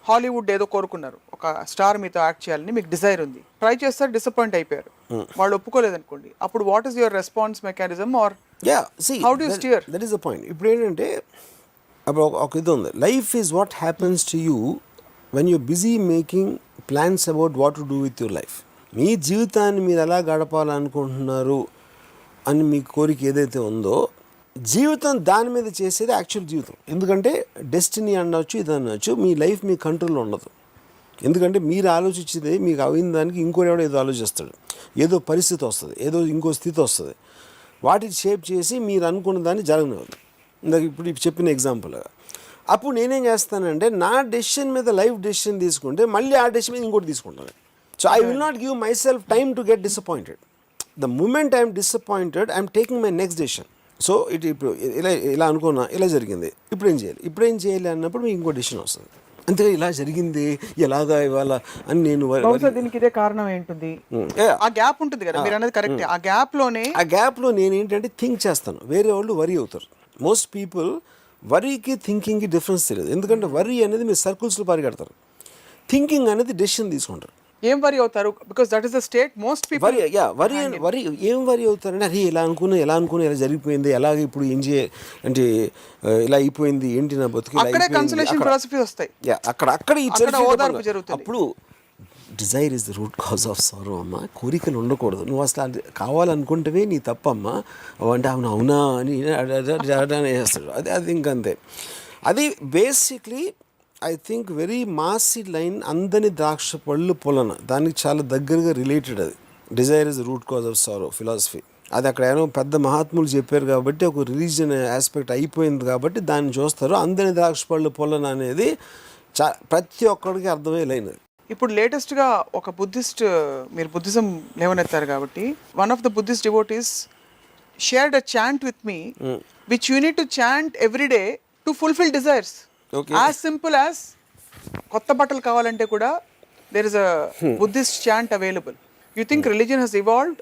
Hollywood ఏదో కోరుకున్నారు, ఒక స్టార్ మీతో యాక్ట్ చేయాలని మీకు డిజైర్ ఉంది, ట్రై చేస్తారు, డిసప్పాయింట్ అయిపోయారు, వాళ్ళు ఒప్పుకోలేదు అనుకోండి, అప్పుడు what is your response mechanism or how do you steer? That is the point. ఇప్పుడు ఏంటంటే అప్పుడు ఒక ఇది ఉంది, life is what happens to you when you busy making plans about what to do with your life. మీ జీవితాన్ని మీరు ఎలా గడపాలనుకుంటున్నారు అని మీ కోరిక ఏదైతే ఉందో, జీవితం దాని మీద చేసేది యాక్చువల్ జీవితం. ఎందుకంటే డెస్టినీ అనవచ్చు, ఇది అనవచ్చు, మీ లైఫ్ మీ కంట్రోల్లో ఉండదు. ఎందుకంటే మీరు ఆలోచించేది మీకు అయిన దానికి ఇంకోటి ఎవడో ఏదో ఆలోచిస్తాడు, ఏదో పరిస్థితి వస్తుంది, ఏదో ఇంకో స్థితి వస్తుంది, వాటిని షేప్ చేసి మీరు అనుకున్న దాన్ని జరగనివ్వదు. ఇందాక ఇప్పుడు చెప్పిన ఎగ్జాంపుల్గా అప్పుడు నేనేం చేస్తానంటే నా డెసిషన్ మీద లైఫ్ డెసిషన్ తీసుకుంటే మళ్ళీ ఆ డెసిషన్ మీద ఇంకోటి తీసుకుంటాను. So I will not give myself time to get disappointed. The moment I am disappointed, I am taking my next decision. So ఇప్పుడు ఇలా అనుకున్నా, ఇలా జరిగింది, ఇప్పుడు ఏం చేయాలి అన్నప్పుడు మీకు ఇంకో డెసిషన్ వస్తుంది. అంతే, ఇలా జరిగింది ఎలాగా ఇవాళ అని నేను దీనికి ఇదే కారణం ఏంటుంది, ఆ గ్యాప్ ఉంటుంది కదా మీరు అనేది కరెక్ట్. ఆ గ్యాప్లో నేను ఏంటంటే థింక్ చేస్తాను, వేరే వాళ్ళు వరీ అవుతారు. మోస్ట్ పీపుల్ వరీకి థింకింగ్కి డిఫరెన్స్ తెలియదు. ఎందుకంటే వరీ అనేది మీరు సర్కిల్స్లో పరిగెడతారు, థింకింగ్ అనేది డెసిషన్ తీసుకుంటారు. ఏం వరీ అవుతారు? Because that is the state most people worry ఏం వరీ అవుతారంటే, అరే ఎలా అనుకున్నా ఇలా జరిగిపోయింది, ఎలాగ ఇప్పుడు ఏం అంటే ఇలా అయిపోయింది, ఏంటి నా బతుకు, అప్పుడు Dzire is the root cause of సారో. అమ్మ, కోరికలు ఉండకూడదు, నువ్వు అసలు అది కావాలనుకుంటేవే నీ తప్పమ్మా అంటే అవునా అని చేస్తాడు. అది ఇంకంతే. అది basically I think very massy line, అందని ద్రాక్ష పళ్ళు పొలన, దానికి చాలా దగ్గరగా రిలేటెడ్ అది. Desire is the root cause of sorrow philosophy. అది అక్కడ ఏమో పెద్ద మహాత్ములు చెప్పారు కాబట్టి ఒక రిలీజియన్ ఆస్పెక్ట్ అయిపోయింది కాబట్టి దాన్ని చూస్తారు. అందని ద్రాక్ష పళ్ళు పొలన అనేది ప్రతి ఒక్కడికి అర్థమయ్యే లైన్ అది. ఇప్పుడు లేటెస్ట్గా ఒక బుద్ధిస్ట్, మీరు బుద్ధిజం లేవనెత్తారు కాబట్టి, one of the Buddhist devotees shared a chant with me which you need to chant every day to fulfil desires. As simple as కొత్త బట్టలు కావాలంటే కూడా there is a Buddhist chant available. You think religion has evolved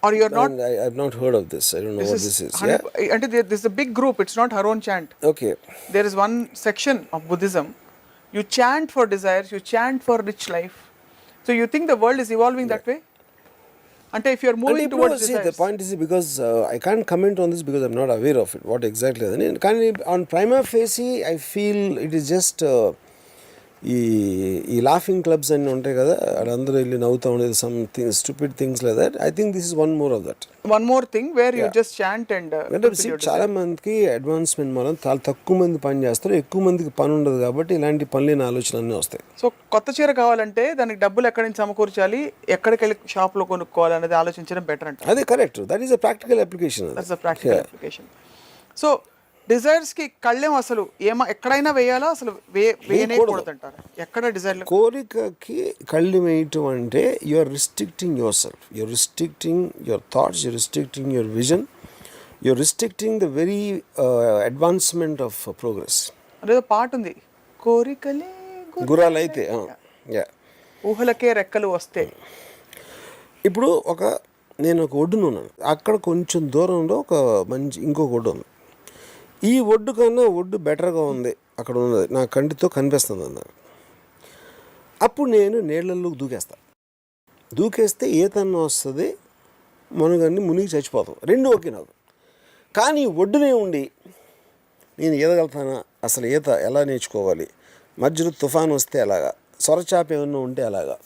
or you're not? I've not heard of this. I don't know what this is. Yeah? And this is a big group. It's not her own chant. Okay. There is one section of Buddhism. You chant for desires. You chant for rich life. So you think the world is evolving that way? And if you're moving towards desires. The point is because I can't comment on this because I'm not aware of it. What exactly? On prima facie, I feel it is just ఈ laughing clubs అన్నీ ఉంటాయి కదా, వాళ్ళందరూ వెళ్ళి నవ్వుతూ ఉండేది, something stupid things like that. I think this is one more of that. One more thing where you just chant and చాలా మందికి అడ్వాన్స్మెంట్ మనం చాలా తక్కువ మంది పని చేస్తారు, ఎక్కువ మందికి పని ఉండదు కాబట్టి ఇలాంటి పనులేని ఆలోచనలు అన్నీ వస్తాయి. సో కొత్త చీర కావాలంటే దానికి డబ్బులు ఎక్కడి నుంచి సమకూర్చాలి, ఎక్కడికి వెళ్ళి షాప్లో కొనుక్కోవాలి అనేది ఆలోచించడం బెటర్ అంటే. అదే correct. That is a practical application. That's a practical application. So డిజైర్స్కి కళ్ళెం అసలు ఎక్కడైనా వేయాలా, అసలు వేయకూడదు అంటారు? ఎక్కడ డిజైర్ కోరికకి కళ్ళు వేయటం అంటే you're restricting yourself, you're restricting your thoughts, you're restricting your vision, you're restricting the very advancement of progress. అదేదో పాట ఉంది, కోరికలే గుర్రాలు అయితే ఊహలకే రెక్కలు వస్తే. ఇప్పుడు నేను ఒక ఒడ్డున ఉన్నాను, అక్కడ కొంచెం దూరంలో ఒక మంచి ఇంకొక ఒడ్డు ఉంది. ఈ ఒడ్డు కన్నా ఒడ్డు బెటర్గా ఉంది అక్కడ ఉన్నది, నా కంటితో కనిపిస్తుంది అన్నారు. అప్పుడు నేను నీళ్ళల్లోకి దూకేస్తే ఈతన్న వస్తుంది, మునగన్ని మునిగి చచ్చిపోతాం, రెండు ఓకే నాకు. కానీ ఒడ్డునే ఉండి నేను ఈదగలుగుతానా, అసలు ఈత ఎలా నేర్చుకోవాలి, మధ్యలో తుఫాను వస్తే ఎలాగా, సొరచాప ఏమన్నా ఉంటే అలాగా,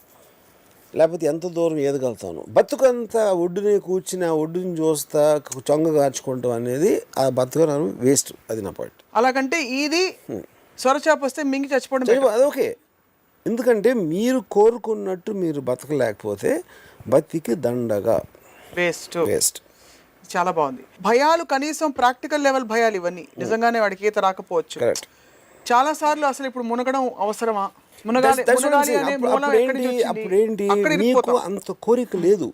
లేకపోతే ఎంత దూరం ఈదగలుగుతాను, బతుకంతా ఒడ్డునే కూర్చుని ఆ ఒడ్డుని చూస్తా చొంగ కార్చుకుంటాం అనేది ఆ బతుకను వేస్ట్. అది నా పాయింట్. అలాగంటే ఇది సొరచాప వస్తే మింగి చచ్చిపోవడం అది ఓకే. ఎందుకంటే మీరు కోరుకున్నట్టు మీరు బతకలేకపోతే బతికి దండగా వేస్ట్. చాలా బాగుంది. భయాలు కనీసం ప్రాక్టికల్ లెవెల్ భయాలు ఇవన్నీ నిజంగానే వాడికి ఈత రాకపోవచ్చు. కరెక్ట్. చాలా సార్లు అసలు ఇప్పుడు మునగడం అవసరమా, అప్పుడేంటి మీకు అంత కోరిక లేదు,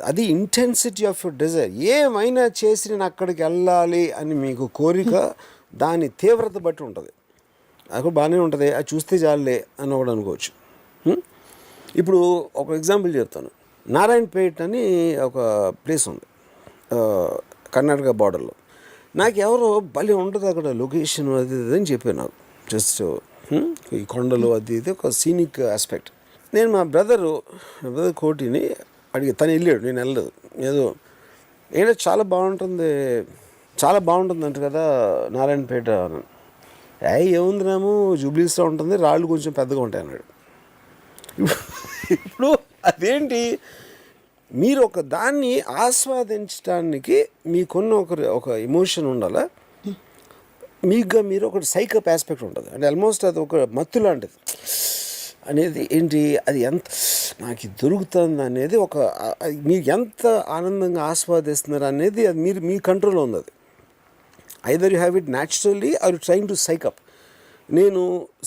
అది ఇంటెన్సిటీ ఆఫ్ యువర్ డిజైర్. ఏమైనా చేసి నేను అక్కడికి వెళ్ళాలి అని మీకు కోరిక, దాని తీవ్రత బట్టి ఉంటుంది. అది బాగానే ఉంటుంది, అది చూస్తే చాలులే అని ఒకటి అనుకోవచ్చు. ఇప్పుడు ఒక ఎగ్జాంపుల్ చెప్తాను. నారాయణపేట్ అని ఒక ప్లేస్ ఉంది కర్ణాటక బార్డర్లో. నాకు ఎవరో భలే ఉంటుంది అక్కడ లొకేషన్ అది అని చెప్పారు నాకు. జస్ట్ ఈ కొండలు అది ఇది ఒక సీనిక్ ఆస్పెక్ట్. నేను మా బ్రదర్ కోటిని అడిగి, తను వెళ్ళాడు, నేను వెళ్ళలేదు. ఏదో చాలా బాగుంటుంది అంట కదా నారాయణపేట. ఏముంది రాము, జూబ్లీస్లో ఉంటుంది, రాళ్ళు కొంచెం పెద్దగా ఉంటాయి అన్నాడు. ఇప్పుడు అదేంటి, మీరు ఒక దాన్ని ఆస్వాదించడానికి మీకున్న ఒక ఎమోషన్ ఉండాలా, మీరు ఒక సైకప్ ఆస్పెక్ట్ ఉంటుంది. అంటే ఆల్మోస్ట్ అది ఒక మత్తు లాంటిది అనేది ఏంటి, అది ఎంత నాకు దొరుకుతుంది అనేది మీరు ఎంత ఆనందంగా ఆస్వాదిస్తున్నారు అనేది అది మీ కంట్రోల్లో ఉంది. అది either you have it naturally or you trying to psych up. నేను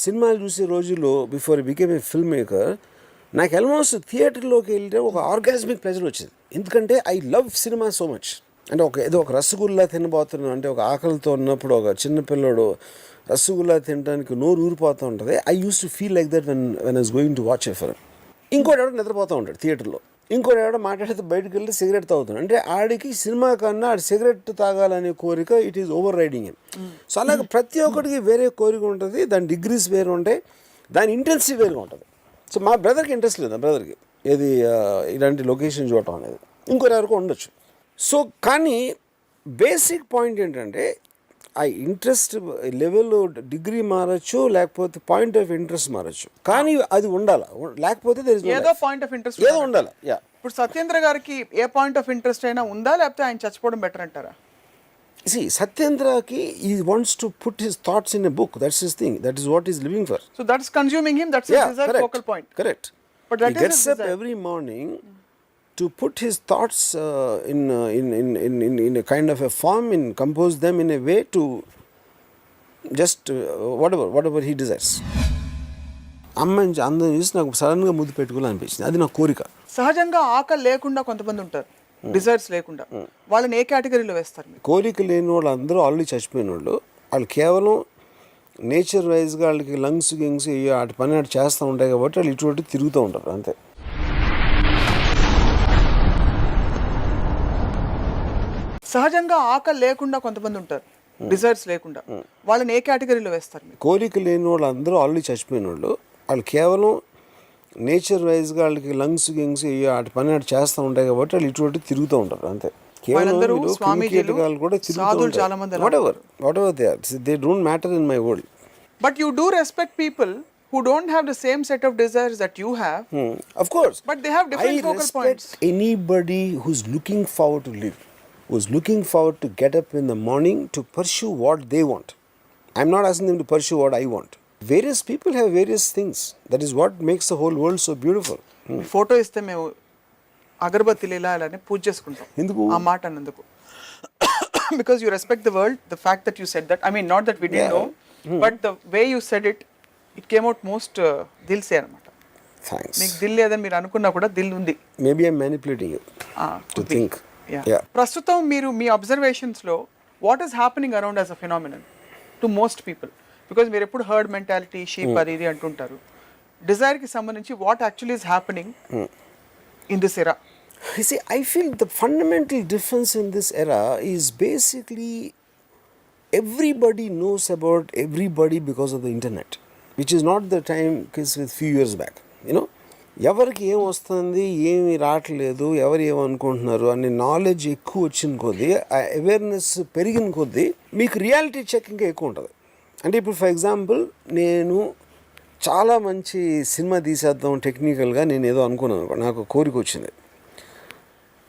సినిమాలు చూసే రోజుల్లో before I became a film maker, నాకు ఆల్మోస్ట్ థియేటర్లోకి వెళ్తే ఒక ఆర్గాస్మిక్ ప్లెజర్ వచ్చింది. ఎందుకంటే I love cinema so much. అంటే ఏదో ఒక రసగుల్లా తినబోతున్నాను అంటే, ఒక ఆకలితో ఉన్నప్పుడు ఒక చిన్నపిల్లడు రసగుల్లా తినడానికి నోరు ఊరిపోతూ ఉంటుంది. I use to feel like that when I was going to watch a film. ఇంకోటి ఎవడో నిద్రపోతూ ఉంటాడు థియేటర్లో, ఇంకోటి ఎవడో మాట్లాడితే బయటకు వెళ్ళి సిగరెట్ తాగుతాడు. అంటే ఆడికి సినిమా కన్నా ఆడి సిగరెట్ తాగాలనే కోరిక it is over riding him. So అలాగే ప్రతి ఒక్కడికి వేరే కోరిక ఉంటుంది, దాని డిగ్రీస్ వేరు ఉంటాయి, దాని ఇంటెన్సిటీ వేరుగా ఉంటుంది. సో మా బ్రదర్కి ఇంట్రెస్ట్ లేదు, నా బ్రదర్కి ఏది ఇలాంటి లొకేషన్ చూడటం అనేది, ఇంకొకరికి ఉండొచ్చు. సో కానీ బేసిక్ పాయింట్ ఏంటంటే ఆ ఇంట్రెస్ట్ లెవెల్ డిగ్రీ మారచ్చు, లేకపోతే పాయింట్ ఆఫ్ ఇంట్రెస్ట్ మారచ్చు, కానీ అది ఉండాలి. లేకపోతే ఏదో పాయింట్ ఆఫ్ ఇంట్రెస్ట్ ఏదో ఉండాలి. ఇప్పుడు సత్యేంద్ర గారికి ఏ పాయింట్ ఆఫ్ ఇంట్రెస్ట్ అయినా ఉందా, లేకపోతే ఆయన చచ్చిపోవడం బెటర్ అంటారా? సత్యేంద్రకి he wants to put his thoughts in a book. That's his thing. That is what he's living for. So that's consuming him. That's his focal point. Correct. But that he gets up every morning to put his thoughts in a kind of a form, and compose them in a way to just whatever he desires. అమ్మాయి అందరం చూసి నాకు సడన్గా ముద్దు పెట్టుకోవాలనిపించింది. అది నా కోరిక. సహజంగా ఆకలి లేకుండా కొంతమంది ఉంటారు, డిజైర్స్ లేకుండా. వాళ్ళని ఏ కేటగిరీలో వేస్తారు? కోరిక లేని వాళ్ళు అందరూ ఆల్రెడీ చచ్చిపోయిన వాళ్ళు కేవలం నేచర్ వైజ్గా వాళ్ళకి లంగ్స్ గింగ్స్ వాటి పని అటు చేస్తూ ఉంటాయి కాబట్టి వాళ్ళు ఇటువంటి తిరుగుతూ ఉంటారు అంతే. సహజంగా ఆకలి లేకుండా కొంతమంది ఉంటారు, డిజైర్స్ లేకుండా. వాళ్ళని ఏ కేటగిరీలో వేస్తారు? కోరిక లేని వాళ్ళు అందరూ ఆల్రెడీ చచ్చిపోయిన వాళ్ళు కేవలం నేచర్ వైజ్గా వాళ్ళకి లంగ్స్ గింగ్స్ వాటి పని అటు చేస్తూ ఉంటాయి కాబట్టి వాళ్ళు ఇటువంటి తిరుగుతూ ఉంటారు అంతే. They don't matter in my world. But you do respect people who don't have the same set of desires that you have. Of course. But they have different focal points. I respect anybody who's looking forward to live, who's looking forward to get up in the morning to pursue what they want. I'm not asking them to pursue what I want. Various people have various things. That is what makes the whole world so beautiful. Photo ఇస్తే మేము అగరబత్తిలు ఇలా అలానే పూజ చేసుకుంటాం. ఎందుకు ఆ మాట అన్నందుకు? Because you respect the world, the fact that you said that. I mean, not that we didn't know, but the way you said it, it came out most dil se anamata. Thanks. మీకు దిల్ లేదని మీరు అనుకున్నా కూడా దిల్ ఉంది. Maybe I'm manipulating you to think. Yeah. ప్రస్తుతం మీరు మీ అబ్జర్వేషన్స్లో what is happening around as a phenomenon to most people? Because మీరు ఎప్పుడు హర్డ్ మెంటాలిటీ, షీప్ అది ఇది అంటుంటారు. డిజైర్కి సంబంధించి what actually is happening in this era? You see, I feel the fundamental difference in this era is basically everybody knows about everybody because of the internet, which is not the time case with few years back. ఎవరికి ఏం వస్తుంది, ఏమి రావట్లేదు, ఎవరు ఏమనుకుంటున్నారు అనే knowledge ఎక్కువ వచ్చిన కొద్దీ, ఆ అవేర్నెస్ పెరిగిన కొద్దీ మీకు రియాలిటీ చెక్ ఇంకా ఎక్కువ ఉంటుంది. అంటే ఇప్పుడు ఫర్ ఎగ్జాంపుల్ నేను చాలా మంచి సినిమా తీసేద్దాం టెక్నికల్గా నేను ఏదో అనుకున్నాను, నాకు కోరిక వచ్చింది.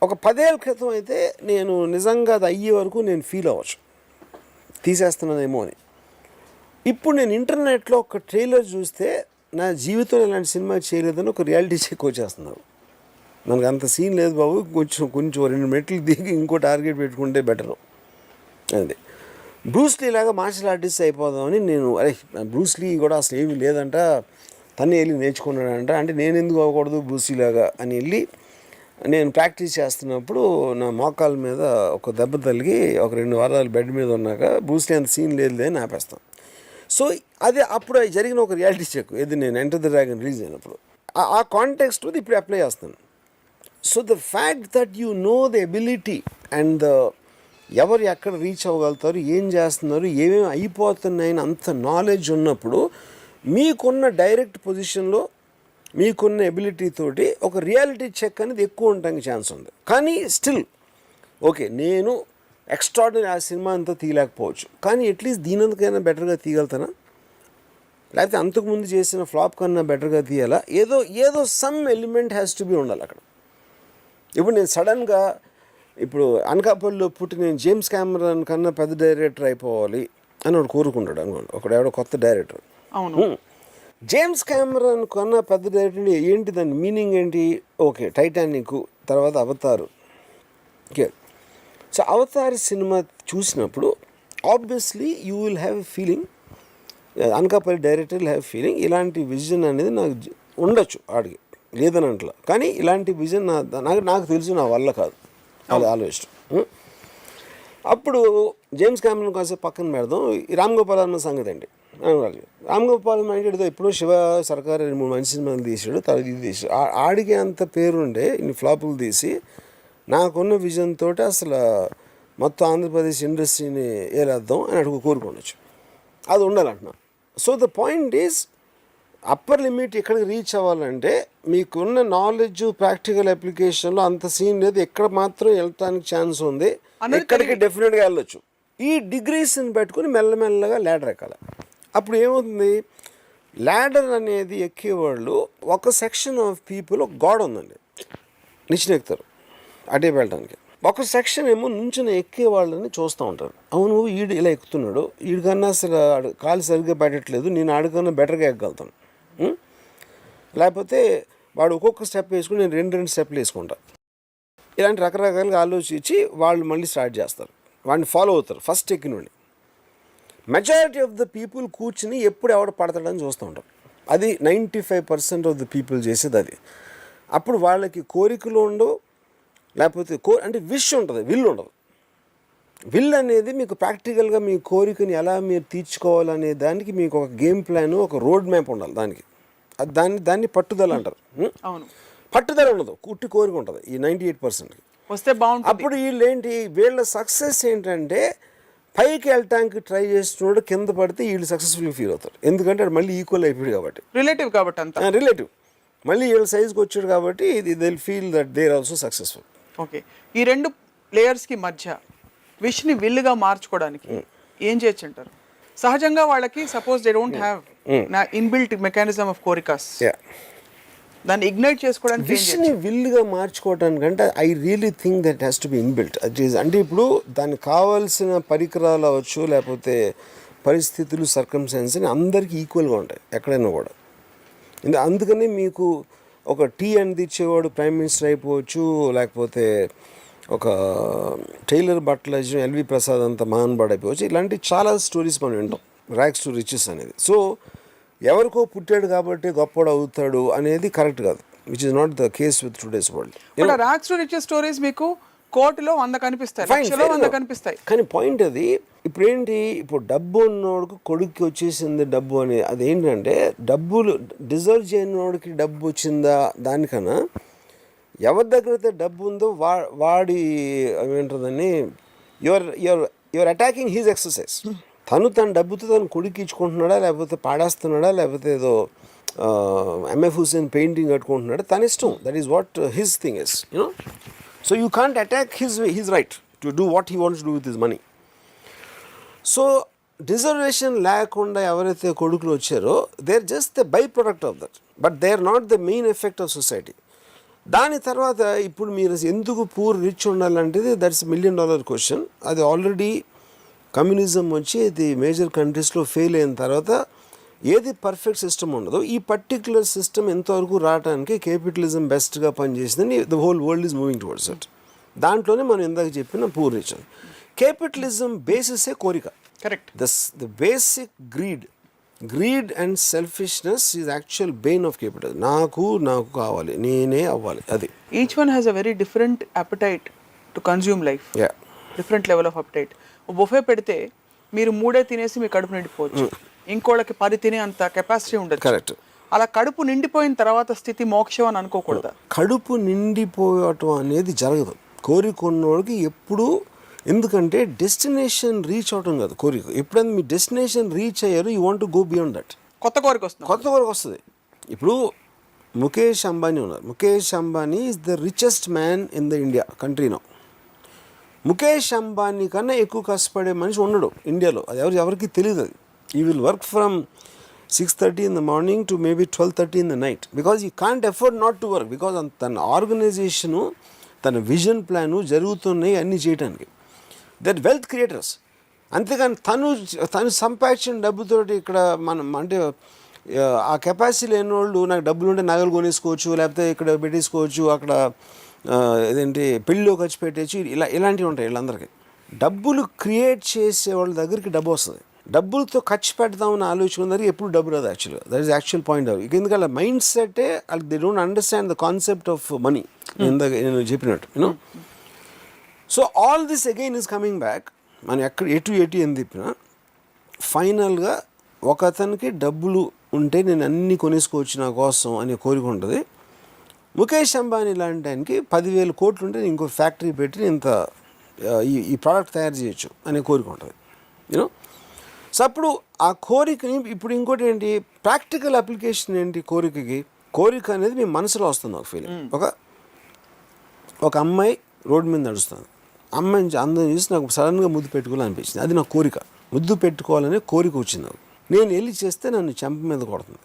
ఒక 10 ఏళ్ళ క్రితం అయితే నేను నిజంగా అది అయ్యే వరకు నేను ఫీల్ అవ్వచ్చు, తీసేస్తున్నానేమో అని. ఇప్పుడు నేను ఇంటర్నెట్లో ఒక ట్రైలర్ చూస్తే నా జీవితంలో ఇలాంటి సినిమా చేయలేదని ఒక రియాలిటీ చెక్ వచ్చేస్తున్నాను. మనకు అంత సీన్ లేదు బాబు, కొంచెం 2 మెట్లు దిగి ఇంకో టార్గెట్ పెట్టుకుంటే బెటరు. అది బ్రూస్లీ లాగా మార్షల్ ఆర్టిస్ట్ అయిపోదామని నేను, బ్రూస్లీ కూడా అసలు ఏమీ లేదంట, తనే వెళ్ళి నేర్చుకున్నాడంట, అంటే నేను ఎందుకు అవ్వకూడదు బ్రూస్లీ లాగా అని వెళ్ళి నేను ప్రాక్టీస్ చేస్తున్నప్పుడు నా మోకాల మీద ఒక దెబ్బ తగిలి ఒక 2 వారాలు బెడ్ మీద ఉన్నాక బ్రూస్లీ అంత సీన్ లేదు అని ఆపేస్తాం. సో అదే అప్పుడు జరిగిన ఒక రియాలిటీ చెక్, ఏది నేను ఎంటర్ ద డ్రాగన్ రిలీజ్ అయినప్పుడు ఆ కాంటెక్స్ట్ ఇప్పుడు అప్లై చేస్తాను. So the fact that you know the ability and ఎవరు ఎక్కడ రీచ్ అవ్వగలుగుతారు, ఏం చేస్తున్నారు, ఏమేమి అయిపోతున్నాయని అంత నాలెడ్జ్ ఉన్నప్పుడు మీకున్న డైరెక్ట్ పొజిషన్లో మీకున్న ఎబిలిటీ తోటి ఒక రియాలిటీ చెక్ అనేది ఎక్కువ ఉండడానికి ఛాన్స్ ఉంది. కానీ స్టిల్ ఓకే, నేను ఎక్స్ట్రాడినరీ ఆ సినిమా అంతా తీయలేకపోవచ్చు, కానీ అట్లీస్ట్ దీనందుకైనా బెటర్గా తీయగలుగుతానా, లేకపోతే అంతకుముందు చేసిన ఫ్లాప్ కన్నా బెటర్గా తీయాలా, ఏదో some element has to B ఉండాలి అక్కడ. ఇప్పుడు నేను సడన్గా ఇప్పుడు అనకాపల్లిలో పుట్టి నేను జేమ్స్ కెమెరాన్ కన్నా పెద్ద డైరెక్టర్ అయిపోవాలి అని వాడు కోరుకుంటాడు అనుకోండి, ఎవడో కొత్త డైరెక్టర్. అవును, జేమ్స్ కెమెరాన్ కన్నా పెద్ద డైరెక్టర్ ఏంటి, దాని మీనింగ్ ఏంటి? ఓకే, టైటానిక్ తర్వాత అవతారు. ఓకే, సో అవతార్ సినిమా చూసినప్పుడు obviously you will have a feeling, Anakapalli director will have feeling ఇలాంటి విజన్ అనేది నాకు ఉండొచ్చు, ఆడికి లేదని అంటలా, కానీ ఇలాంటి విజన్ నాకు తెలుసు నా వల్ల కాదు, అది ఆలోచిస్తాం. అప్పుడు జేమ్స్ కెమెరాన్ కాసేపు పక్కన పెడదాం, ఈ రామ్ గోపాల్ వర్మ సంగతి అండి. రామ్ గోపాల్ వర్మ అంటే ఎప్పుడో శివ సర్కార్ 2-3 మంచి సినిమాలు తీసాడు, తర్వాత ఇది తీసాడు. ఆడికి అంత పేరుండే ఇన్ని ఫ్లాపులు తీసి నాకున్న విజన్ తోటి అసలు మొత్తం ఆంధ్రప్రదేశ్ ఇండస్ట్రీని ఏలేద్దాం అని అడుగు కోరుకోవచ్చు, అది ఉండాలంటున్నా. So the point is upper limit ఎక్కడికి రీచ్ అవ్వాలంటే మీకున్న నాలెడ్జ్ ప్రాక్టికల్ అప్లికేషన్లో అంత సీన్ లేదు, ఎక్కడ మాత్రం వెళ్ళటానికి ఛాన్స్ ఉంది, ఎక్కడికి డెఫినెట్గా వెళ్ళొచ్చు. ఈ డిగ్రీస్ని పెట్టుకుని మెల్లమెల్లగా ల్యాడర్ ఎక్కాలి. అప్పుడు ఏమవుతుంది, ల్యాడర్ అనేది ఎక్కేవాళ్ళు ఒక సెక్షన్ ఆఫ్ పీపుల్, ఒక గోడ ఉందండి, నిచ్చెనెక్కుతారు అటే వెళ్ళడానికి. ఒక సెక్షన్ ఏమో నుంచుని ఎక్కే వాళ్ళని చూస్తూ ఉంటారు. అవును ఈడు ఇలా ఎక్కుతున్నాడు, వీడికన్నా అసలు కాలు సరిగ్గా పెట్టట్లేదు, నేను ఆడికన్నా బెటర్గా ఎక్కగలుగుతాను. లేకపోతే వాడు ఒక్కొక్క స్టెప్ వేసుకుని నేను 2 స్టెప్లు వేసుకుంటాను. ఇలాంటి రకరకాలుగా ఆలోచించి వాళ్ళు మళ్ళీ స్టార్ట్ చేస్తారు, వాడిని ఫాలో అవుతారు ఫస్ట్ ఎక్కినండి. మెజారిటీ ఆఫ్ ద పీపుల్ కూర్చుని ఎప్పుడు ఎవడు పడతాడని చూస్తూ ఉంటారు. అది 95% ఆఫ్ ద పీపుల్ చేసేది అది. అప్పుడు వాళ్ళకి కోరికలు ఉండవు, లేకపోతే అంటే విష్ ఉంటుంది, విల్ ఉండదు. విల్ అనేది మీకు ప్రాక్టికల్గా మీ కోరికని ఎలా మీరు తీర్చుకోవాలనే దానికి మీకు ఒక గేమ్ ప్లాన్, ఒక రోడ్ మ్యాప్ ఉండాలి దానికి. అది దాన్ని పట్టుదల అంటారు. పట్టుదల ఉండదు, కుట్టి కోరిక ఉంటుంది ఈ 98%కి వస్తే బాగుంటుంది. అప్పుడు వీళ్ళ సక్సెస్ ఏంటంటే పైకి వెళ్ళటానికి ట్రై చేస్తున్నాడు, కింద పడితే వీళ్ళు సక్సెస్ఫుల్ ఫీల్ అవుతారు. ఎందుకంటే అది మళ్ళీ ఈక్వల్ అయిపోయాడు కాబట్టి, రిలేటివ్ కాబట్టి అంతా రిలేటివ్ మళ్ళీ వీళ్ళ సైజ్కి వచ్చాడు కాబట్టి they feel that they are also successful. Okay, ఈ రెండు లేయర్స్కి మధ్య విష్ని విల్లుగా మార్చుకోవడానికి ఏం చేయొచ్చు అంటారు? సహజంగా వాళ్ళకి suppose they don't have inbuilt mechanism of కోరికాస్, దాన్ని ఇగ్నైట్ చేసుకోవడానికి విష్ని విల్లుగా మార్చుకోవడానికంటే I really think that has to be inbuilt. అంటే ఇప్పుడు దానికి కావాల్సిన పరికరాలు అవ్వచ్చు, లేకపోతే పరిస్థితులు, సర్కమ్స్టాన్సెస్ అందరికీ ఈక్వల్గా ఉంటాయి ఎక్కడైనా కూడా. అందుకని మీకు ఒక టీ అందించేవాడు ప్రైమ్ మినిస్టర్ అయిపోవచ్చు, లేకపోతే ఒక టైలర్ బట్టల ఎల్వి ప్రసాద్ అంత మహానుభావుడు అయిపోవచ్చు. ఇలాంటి చాలా స్టోరీస్ మనం వింటాం, ర్యాక్స్ టు రిచెస్ అనేది. సో ఎవరికో పుట్టాడు కాబట్టి గొప్పవాడు అవుతాడు అనేది కరెక్ట్ కాదు, which is not the case with today's world. Racks to riches stories మీకు కోటిలో 100 కనిపిస్తాయి, 100 కనిపిస్తాయి. కానీ పాయింట్ అది ఇప్పుడు డబ్బు ఉన్నోడికి కొడుక్కి వచ్చేసింది డబ్బు అని, అదేంటంటే డబ్బులు డిజర్వ్ చేయనివాడికి డబ్బు వచ్చిందా దానికన్నా ఎవరి దగ్గర అయితే డబ్బు ఉందో వాడి ఏమంటుందని యువర్ అటాకింగ్ హీజ్ ఎక్సర్సైజ్. తన డబ్బుతో తను కొడుకు ఇచ్చుకుంటున్నాడా, లేకపోతే పాడేస్తున్నాడా, లేకపోతే ఏదో ఎంఎఫ్ హుసేన్ పెయింటింగ్ కట్టుకుంటున్నాడా, తన ఇష్టం. That is what his thing is, you know. So you can't attack his right to do what he wants to do with his money. So డిజర్వేషన్ లేకుండా ఎవరైతే కొడుకులు వచ్చారో they are just the by product of that, but they are not the main effect of society. దాని తర్వాత ఇప్పుడు మీరు ఎందుకు పూర్ రిచ్ ఉండాలంటే దట్స్ $1 million క్వశ్చన్. అది ఆల్రెడీ కమ్యూనిజం వచ్చి ఇది మేజర్ కంట్రీస్లో ఫెయిల్ అయిన తర్వాత ఏది పర్ఫెక్ట్ సిస్టమ్ ఉండదో ఈ పర్టిక్యులర్ సిస్టమ్ ఎంతవరకు రావడానికి క్యాపిటలిజం బెస్ట్గా పనిచేసిందని the whole world is moving towards it. దాంట్లోనే మనం ఇందాక చెప్పిన పూర్ రిచ్. క్యాపిటలిజం బేసిసే కోరిక. Correct. The basic greed and selfishness is actual Bain of capitalism. నాకు కావాలి, నేనే అవ్వాలి, అది. Each one has a very different appetite to consume life, different level of appetite. Buffet పెడితే మీరు 3 తినేసి మీ కడుపు నిండిపోవచ్చు, ఇంకోళ్ళకి 10 తినే అంత కెపాసిటీ ఉండదు. కరెక్ట్. అలా కడుపు నిండిపోయిన తర్వాత స్థితి మోక్షం అని అనుకోకూడదు. కడుపు నిండిపోవటం అనేది జరగదు కోరిక ఉన్నోడికి ఎప్పుడు. ఎందుకంటే డెస్టినేషన్ రీచ్ అవటం కాదు కోరిక. ఎప్పుడైనా మీ డెస్టినేషన్ రీచ్ అయ్యారు, you want to go beyond that. కొత్త కోరిక వస్తుంది. ఇప్పుడు ముఖేష్ అంబానీ ఉన్నారు. Mukesh Ambani is the richest man in the India country now. Mukesh Ambani కన్నా ఎక్కువ కష్టపడే మనిషి ఉండడు ఇండియాలో. అది ఎవరికి తెలియదు. అది ఈ will work from 6:30 in the morning to maybe 12:30 in the night because he can't afford not to work, because తన ఆర్గనైజేషను, తన విజన్ ప్లాను జరుగుతున్నాయి అన్నీ చేయడానికి. That wealth creators. అంతేగాని తను సంపాదించిన డబ్బుతోటి ఇక్కడ మనం అంటే ఆ కెపాసిటీ లేని వాళ్ళు నాకు డబ్బులు ఉంటే నగలు కొనేసుకోవచ్చు, లేకపోతే ఇక్కడ పెట్టేసుకోవచ్చు, అక్కడ ఏదేంటి పెళ్ళిలో ఖర్చు పెట్టేసి ఇలాంటివి ఉంటాయి. వీళ్ళందరికీ డబ్బులు క్రియేట్ చేసే వాళ్ళ దగ్గరికి డబ్బు వస్తుంది. డబ్బులతో ఖర్చు పెడదామని ఆలోచన దగ్గరికి ఎప్పుడు డబ్బు రాదు యాక్చువల్గా. That is actual point of. ఎందుకంటే మైండ్ సెట్టే they don't understand the concept of money. నేను చెప్పినట్టు you know. So all this again is coming back. మనం ఎటు అని చెప్పినా ఫైనల్గా ఒక అతనికి డబ్బులు ఉంటే నేను అన్నీ కొనేసుకోవచ్చు నా కోసం అనే కోరిక ఉంటుంది. ముఖేష్ అంబానీ లాంటి ఆయనకి 10,000 కోట్లు ఉంటే ఇంకో ఫ్యాక్టరీ పెట్టి ఇంత ఈ ప్రోడక్ట్ తయారు చేయొచ్చు అనే కోరిక ఉంటుంది యూనో. సో అప్పుడు ఆ కోరికని ఇప్పుడు ఇంకోటి ఏంటి, ప్రాక్టికల్ అప్లికేషన్ ఏంటి కోరికకి. కోరిక అనేది మీ మనసులో వస్తుంది ఒక ఫీలింగ్. ఒక అమ్మాయి రోడ్డు మీద నడుస్తుంది, అమ్మాయిని అందరం చూసి నాకు సడన్గా ముద్దు పెట్టుకోవాలనిపించింది. అది నా కోరిక, ముద్దు పెట్టుకోవాలనే కోరిక వచ్చింది నాకు. నేను వెళ్ళి చేస్తే నన్ను చెంప మీద కొడుతుంది.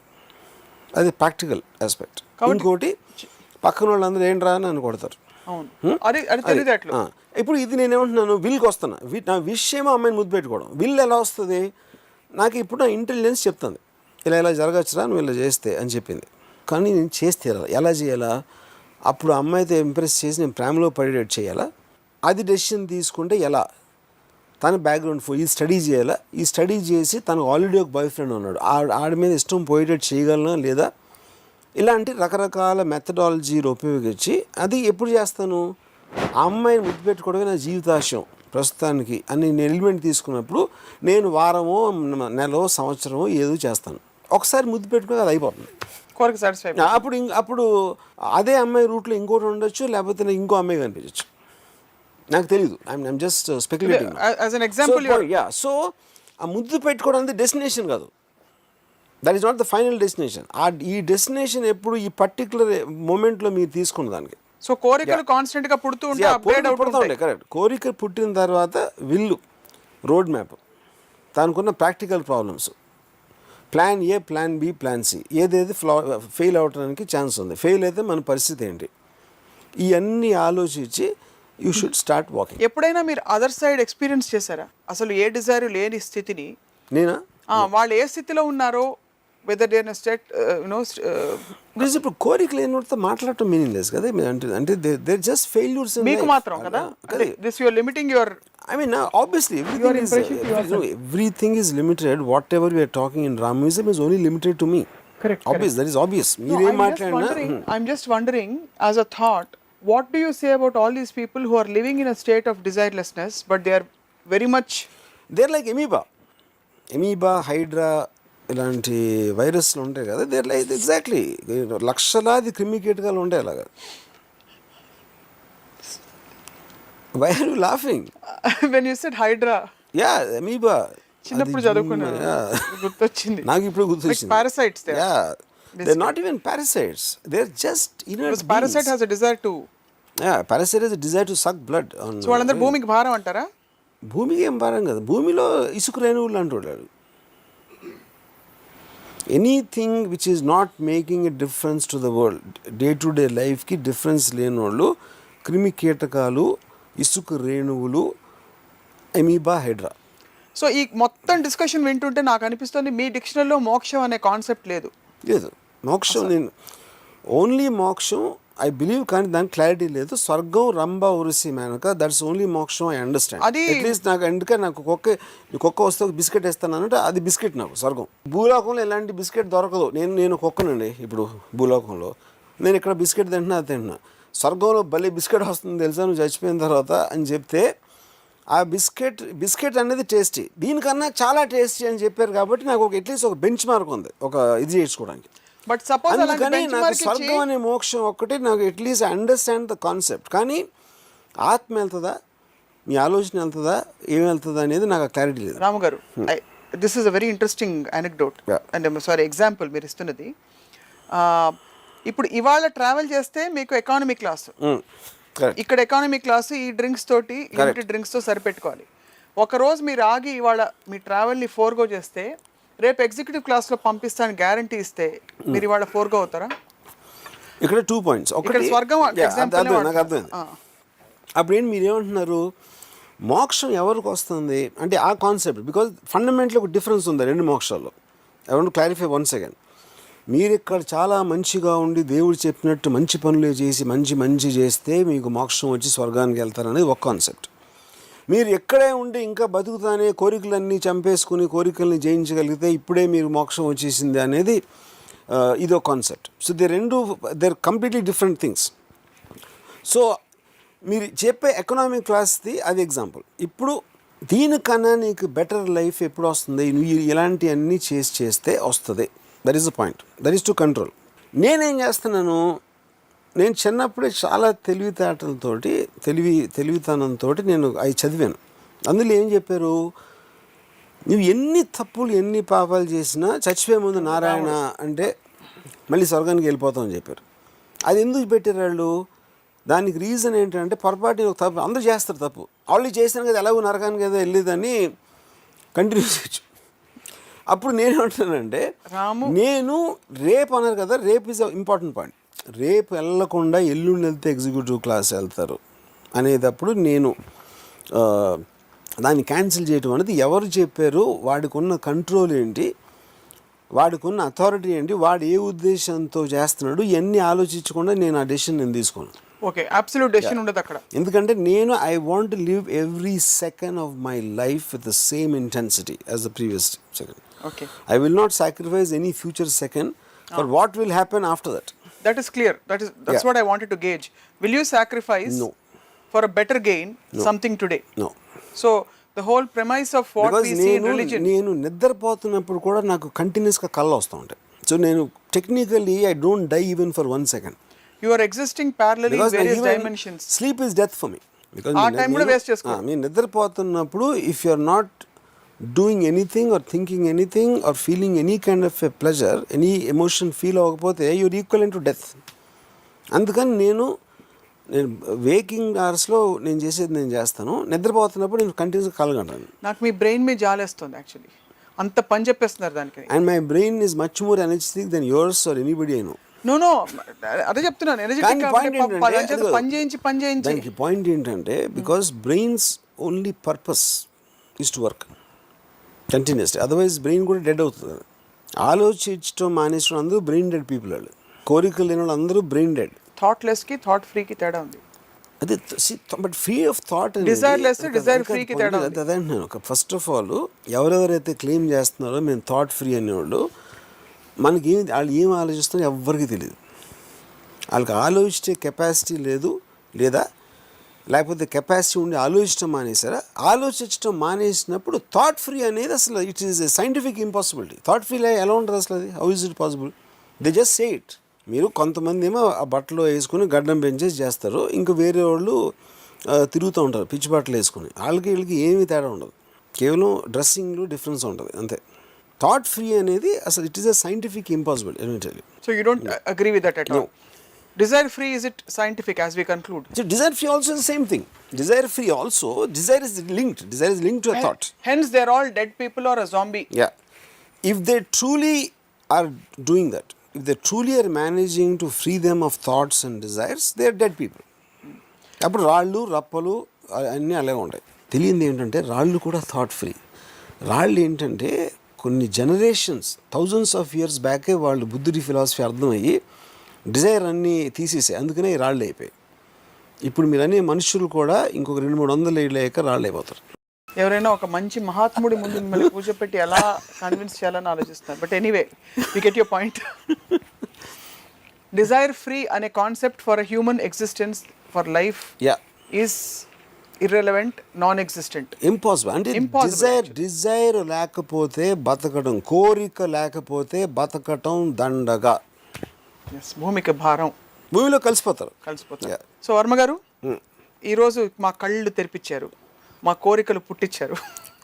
అది ప్రాక్టికల్ ఆస్పెక్ట్. ఇంకోటి పక్కన వాళ్ళందరూ ఏంట్రా నన్ను కొడతారు. ఇప్పుడు ఇది నేనేమంటున్నాను, విల్కి వస్తున్నా. నా విషయం అమ్మాయిని ముద్దు పెట్టుకోవడం. విల్ ఎలా వస్తుంది నాకు? ఇప్పుడు నా ఇంటెలిజెన్స్ చెప్తుంది ఇలా జరగచ్చురా నువ్వు ఇలా చేస్తే అని చెప్పింది. కానీ నేను చేస్తే ఎలా చేయాలా? అప్పుడు అమ్మాయితో ఇంప్రెస్ చేసి నేను ప్రేమలో పడేటట్టు చేయాలా, అది డెసిషన్ తీసుకుంటే ఎలా, తన బ్యాక్గ్రౌండ్ ఈ స్టడీ చేయాలా, ఈ స్టడీ చేసి తనకు ఆల్రెడీ ఒక బాయ్ ఫ్రెండ్ ఉన్నాడు, ఆడి మీద ఇష్టం పోయేటట్టు చేయగలనా లేదా, ఇలాంటి రకరకాల మెథడాలజీలు ఉపయోగించి అది ఎప్పుడు చేస్తాను, ఆ అమ్మాయిని ముద్దు పెట్టుకోవడమే నా జీవితాశయం ప్రస్తుతానికి అని నేను ఎలిమెంట్ తీసుకున్నప్పుడు నేను వారమో నెలో సంవత్సరమో ఏదో చేస్తాను. ఒకసారి ముద్దు పెట్టుకుని అది అయిపోతుంది, కోరిక సాటిస్ఫై. అప్పుడు అదే అమ్మాయి రూట్లో ఇంకోటి ఉండొచ్చు, లేకపోతే నాకు ఇంకో అమ్మాయి కనిపించచ్చు, నాకు తెలియదు. I'm just speculating. As an example so ఆ ముద్దు పెట్టుకోవడం అనేది డెస్టినేషన్ కాదు, that is not the final destination. ఈ డెస్టినేషన్ ఎప్పుడు ఈ పర్టికులర్ మూమెంట్లో మీరు తీసుకున్న దానికి. సో కోరికలు కాన్స్టెంట్ గా పుడుతూ ఉంటాయి, అప్గ్రేడ్ అవుతూ ఉంటాయి. కరెక్ట్. కోరిక పుట్టిన తర్వాత విల్లు, రోడ్ మ్యాప్, దానికున్న practical problems, plan A, plan B, plan C, ఏదేది ఫెయిల్ అవడానికి ఛాన్స్ ఉంది, ఫెయిల్ అయితే మన పరిస్థితి ఏంటి, ఇవన్నీ ఆలోచించి యూ షుడ్ స్టార్ట్ వాకింగ్. ఎప్పుడైనా మీరు అదర్ సైడ్ ఎక్స్పీరియన్స్ చేశారా, అసలు ఏ డిజైర్ లేని స్థితిని? నేనా? వాళ్ళు ఏ స్థితిలో ఉన్నారో, whether they in state because ఇప్పుడు కోరిక లేనితో మాట్లాడటం మీనింగ్ లెస్ కదా, అంటే దే జస్ట్ ఫెయిల్యూర్స్ మీకు మాత్రం కదా. This you are limiting your, I mean, obviously, everything is limited. Whatever we are talking in Ramuism is only limited to me. Correct. Obvious, that is obvious. No, I'm just wondering, as a thought, what do you say about all these people who are living in a state of desirelessness, but they are very much... They're like amoeba, hydra, ఇలాంటి వైరస్లు ఉంటాయి కదా, there like exactly లక్షలాది క్రిమికీటకాలు ఉంటాయి అలాగా. Why are you laughing? When you said hydra. Yeah, amoeba. చిన్నప్పుడు చదువుకున్నా, గుర్తొచ్చింది నాకు. ఇప్పుడు గుర్తొచ్చింది. Parasites there. Yeah, they're not even parasites. They're just inert beings. Parasite has a desire to. Yeah, parasite has a desire to suck blood. So వాళ్ళందరూ భూమికి భారం అంటారా? భూమికి ఏం భారం కదా, భూమిలో ఇసుక రేణువులు అంటున్నాడు. Anything which is not making a difference to the world, day to day లైఫ్కి డిఫరెన్స్ లేని వాళ్ళు క్రిమి కీటకాలు, ఇసుక రేణువులు, అమీబా, హైడ్రా. సో ఈ మొత్తం డిస్కషన్ వింటుంటే నాకు అనిపిస్తుంది మీ డిక్షనరీలో మోక్షం అనే కాన్సెప్ట్ లేదు. మోక్షం నేను ఓన్లీ మోక్షం ఐ బిలీవ్, కానీ దానికి క్లారిటీ లేదు. స్వర్గం, రంభ, ఉరిసి, మేనక, దట్స్ ఓన్లీ మోక్షం ఐ అండర్స్టాండ్. అట్లీస్ట్ నాకు ఎందుకంటే నాకు కుక్క వస్తే ఒక బిస్కెట్ వేస్తాను అంటే అది బిస్కెట్ నాకు స్వర్గం. భూలోకంలో ఎలాంటి బిస్కెట్ దొరకదు. నేను కుక్కనండి ఇప్పుడు భూలోకంలో, నేను ఇక్కడ బిస్కెట్ తింటున్నా, అది తింటున్నా. స్వర్గంలో భలే బిస్కెట్ వస్తుంది తెలుసా నువ్వు చచ్చిపోయిన తర్వాత అని చెప్తే, ఆ బిస్కెట్ అనేది టేస్టీ, దీనికన్నా చాలా టేస్టీ అని చెప్పారు కాబట్టి నాకు అట్లీస్ట్ ఒక బెంచ్ మార్క్ ఉంది, ఒక ఇది చేసుకోవడానికి. బట్ సపోజ్ అందుకని నాకు స్వర్గం అనే మోక్షం ఒక్కటి నాకు అట్లీస్ట్ అండర్స్టాండ్ ద కాన్సెప్ట్. కానీ ఆత్మ వెళ్తుందా, మీ ఆలోచన వెళ్తుందా, ఏం వెళ్తుందా అనేది నాకు క్లారిటీ లేదు. రాము గారు, this is a very interesting anecdote and sorry example మీరు ఇస్తున్నది. ఇప్పుడు ఇవాళ ట్రావెల్ చేస్తే మీకు ఎకానమీ క్లాస్, ఇక్కడ ఎకానమీ క్లాస్ ఈ డ్రింక్స్ తోటి, లిమిటెడ్ డ్రింక్స్తో సరిపెట్టుకోవాలి. ఒకరోజు మీరు ఆగి ఇవాళ మీ ట్రావెల్ని ఫోర్గో చేస్తే, రేపు ఎగ్జిక్యూటివ్ క్లాస్లో పంపిస్తాను గ్యారంటీ ఇస్తే మీరు ఇవాళ ఫోర్గో అవుతారా? ఇక్కడ 2 points. ఒకటి స్వర్గం ఎగ్జాంపుల్ నాకు అర్థమైంది. అప్పుడు ఏంటి మీరు ఏమంటున్నారు, మోక్షం ఎవరికి వస్తుంది అంటే ఆ కాన్సెప్ట్, బికాజ్ ఫండమెంటల్ ఒక డిఫరెన్స్ ఉంది రెండు మోక్షాల్లో. I want to clarify once again. మీరు ఇక్కడ చాలా మంచిగా ఉండి దేవుడు చెప్పినట్టు మంచి పనులు చేసి మంచి చేస్తే మీకు మోక్షం వచ్చి స్వర్గానికి వెళ్తారనేది ఒక కాన్సెప్ట్. మీరు ఎక్కడే ఉండి ఇంకా బతుకుతానే కోరికలన్నీ చంపేసుకుని కోరికల్ని జయించగలిగితే ఇప్పుడే మీరు మోక్షం వచ్చేసింది అనేది ఇది ఒక concept. So they're completely different things. So మీరు చెప్పే ఎకనామిక్ క్లాస్ది అది ఎగ్జాంపుల్. ఇప్పుడు దీనికన్నా నీకు బెటర్ లైఫ్ ఎప్పుడు వస్తుంది, నువ్వు ఇలాంటివన్నీ చేస్తే వస్తుంది. That is the point, that is to control. నేనేం చేస్తున్నాను, నేను చిన్నప్పుడే చాలా తెలివితనంతో నేను అవి చదివాను. అందులో ఏం చెప్పారు, నువ్వు ఎన్ని తప్పులు ఎన్ని పాపాలు చేసినా చచ్చిపోయే ముందు నారాయణ అంటే మళ్ళీ స్వర్గానికి వెళ్ళిపోతావు అని చెప్పారు. అది ఎందుకు పెట్టారు వాళ్ళు, దానికి రీజన్ ఏంటంటే పొరపాటు ఒక తప్పు అందరూ చేస్తారు, తప్పు ఆల్రెడీ చేసినా కదా ఎలాగో నరకానికి ఏదో వెళ్ళేదని కంటిన్యూ చేయొచ్చు. అప్పుడు నేనేమంటున్నానంటే, నేను రేపు అన్నారు కదా, రేపు ఈజ్ ఇంపార్టెంట్ పాయింట్. రేపు వెళ్ళకుండా ఎల్లుండి వెళ్తే ఎగ్జిక్యూటివ్ క్లాస్ వెళ్తారు అనేటప్పుడు నేను దాన్ని క్యాన్సిల్ చేయటం అనేది ఎవరు చెప్పారు, వాడికి ఉన్న కంట్రోల్ ఏంటి, వాడికున్న అథారిటీ ఏంటి, వాడు ఏ ఉద్దేశంతో చేస్తున్నాడు, ఇవన్నీ ఆలోచించకుండా నేను ఆ డెసిషన్ నేను తీసుకోను. ఓకే, అబ్సల్యూట్ డెసిషన్ ఉండదు అక్కడ. ఎందుకంటే నేను I want live every second of my life with the same intensity as the previous second. Okay, I will not sacrifice any future second for what will happen after that. That is clear. That's what I wanted to gauge. Will you sacrifice for a better gain something today? No. So the whole premise of what we see in religion. నేను నిద్రపోతున్నప్పుడు కూడా నాకు కంటిన్యూస్గా కళ్ళు వస్తూ ఉంటాయి. So నేను technically I don't die even for 1 second. You are existing parallelly in various dimensions. Sleep is death for me. Because ఆ టైం కూడా వేస్ట్ చేసుకో. నేను నిద్రపోతున్నప్పుడు if you are not doing anything or thinking anything or feeling any kind of a pleasure, any emotion feel అవ్వకపోతే you're equivalent to death. అందుకని నేను waking అవర్స్లో నేను చేసేది నేను చేస్తాను, నిద్రపోతున్నప్పుడు నేను కంటిన్యూస్గా కలగంటాను. నాకు మీ బ్రెయిన్ మీద జాలేస్తుంది యాక్చువల్లీ, అంత పని చెప్పేస్తున్నారు దానికి. And my brain is much more energetic than yours or anybody I know. No అదే చెప్తున్నాను, ఎనర్జెటిక్ పని చేయించి దానికి పాయింట్ ఏంటంటే because brain's only purpose is to work continuously, otherwise brain కూడా డెడ్ అవుతుంది. ఆలోచించడం మానేసడం అందరూ బ్రెయిన్ డెడ్ పీపుల్. వాళ్ళు కోరికలు లేని వాళ్ళు అందరూ బ్రెయిన్ డెడ్. థాట్లెస్కి థాట్ ఫ్రీకి తేడా ఉంది. అదే but free of thought, desireless desire ఫ్రీకి తేడా ఉంది. అదే అంటున్నాను. ఫస్ట్ ఆఫ్ ఆల్ ఎవరెవరైతే క్లెయిమ్ చేస్తున్నారో మేము థాట్ ఫ్రీ అనేవాళ్ళు, మనకి వాళ్ళు ఏం ఆలోచిస్తున్నారో ఎవ్వరికి తెలియదు. వాళ్ళకి ఆలోచించే కెపాసిటీ లేదు, లేదా లేకపోతే కెపాసిటీ ఉండి ఆలోచించడం మానేసారా. ఆలోచించడం మానేసినప్పుడు థాట్ ఫ్రీ అనేది అసలు it is a scientific impossibility. Thought free ఎలా ఉంటుంది అసలు, అది how is it possible? They just say it. మీరు కొంతమంది ఏమో ఆ బట్టలు వేసుకుని గడ్డం పెంచేసి చేస్తారు, ఇంకా వేరే వాళ్ళు తిరుగుతూ ఉంటారు పిచ్చి బట్టలు వేసుకుని. వాళ్ళకి వీళ్ళకి ఏమీ తేడా ఉండదు, కేవలం డ్రెస్సింగ్లో డిఫరెన్స్ ఉంటుంది అంతే. థాట్ ఫ్రీ అనేది అసలు it is a scientific impossibility. So you don't agree with that at all? Desire free, is it scientific as we conclude? So desire free also is the same thing. Desire free also, desire is linked to a thought. Hence they are all dead people or a zombie. Yeah. If they truly are doing that, if they truly are managing to free them of thoughts and desires, they are dead people. అప్పుడు రాళ్ళు రప్పలు అన్నీ అలాగే ఉంటాయి. తెలియంది ఏంటంటే రాళ్ళు కూడా థాట్ ఫ్రీ. రాళ్ళు ఏంటంటే కొన్ని జనరేషన్స్ థౌజండ్స్ ఆఫ్ ఇయర్స్ బ్యాకే వాళ్ళు బుద్ధుడి ఫిలాసఫీ అర్థమయ్యి డిజైర్ అన్నీ తీసేసాయి, అందుకనే రాళ్ళు అయిపోయాయి. ఇప్పుడు మీరు అనే మనుషులు కూడా ఇంకొక 200-300 ఏళ్ళు అయ్యాక రాళ్ళు అయిపోతారు. ఎవరైనా ఒక మంచి మహాత్ముడి ముందు మిమ్మల్ని కూర్చోపెట్టి ఎలా కన్విన్స్ చేయాలని ఆలోచిస్తారు. But anyway we get your point. Desire free అనే concept for a human existence for life is irrelevant, non existent, impossible. అంటే డిజైర్ లేకపోతే బతకడం, కోరిక లేకపోతే బతకటం దండగా. భూమికి భారం, భూమిలో కలిసిపోతారు. సో వర్మ గారు ఈరోజు మా కళ్ళు తెరిపించారు, మా కోరికలు పుట్టించారు,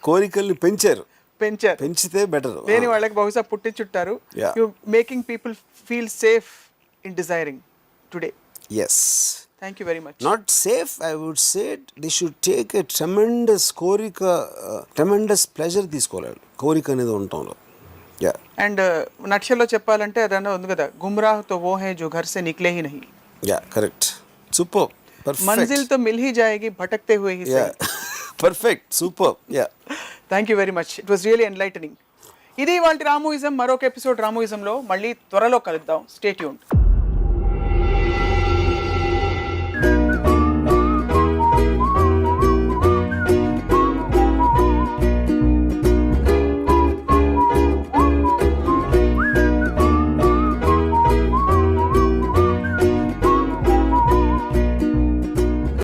కోరికల్ని పెంచితే బెటర్. లేని వాళ్ళకి బహుశా పుట్టించుంటారు. You making people feel safe in desiring today. Yes, thank you very much. Not safe, I would say they should take a tremendous కోరిక, ట్రెమెండస్ ప్లెజర్ తీసుకోవాలి కోరిక అనేది ఉండటంలో. అండ్ నక్షల్లో చెప్పాలంటే అదన్నా ఉంది కదా, గుమ్రాహ్ తో వో హై జో ఘర్ సే నిక్లే హీ నహీ. కరెక్ట్, సూపర్, మంజిల్ తో మిల్ హీ జాయేగి భటకతే హుయే హీ సహీ. Perfect, super. Thank you very much, it was really enlightening. ఇది ఇవాల్టి రామోయిజం. మరొక ఎపిసోడ్ రామోయిజంలో మళ్ళీ త్వరలో కలుద్దాం. Stay tuned.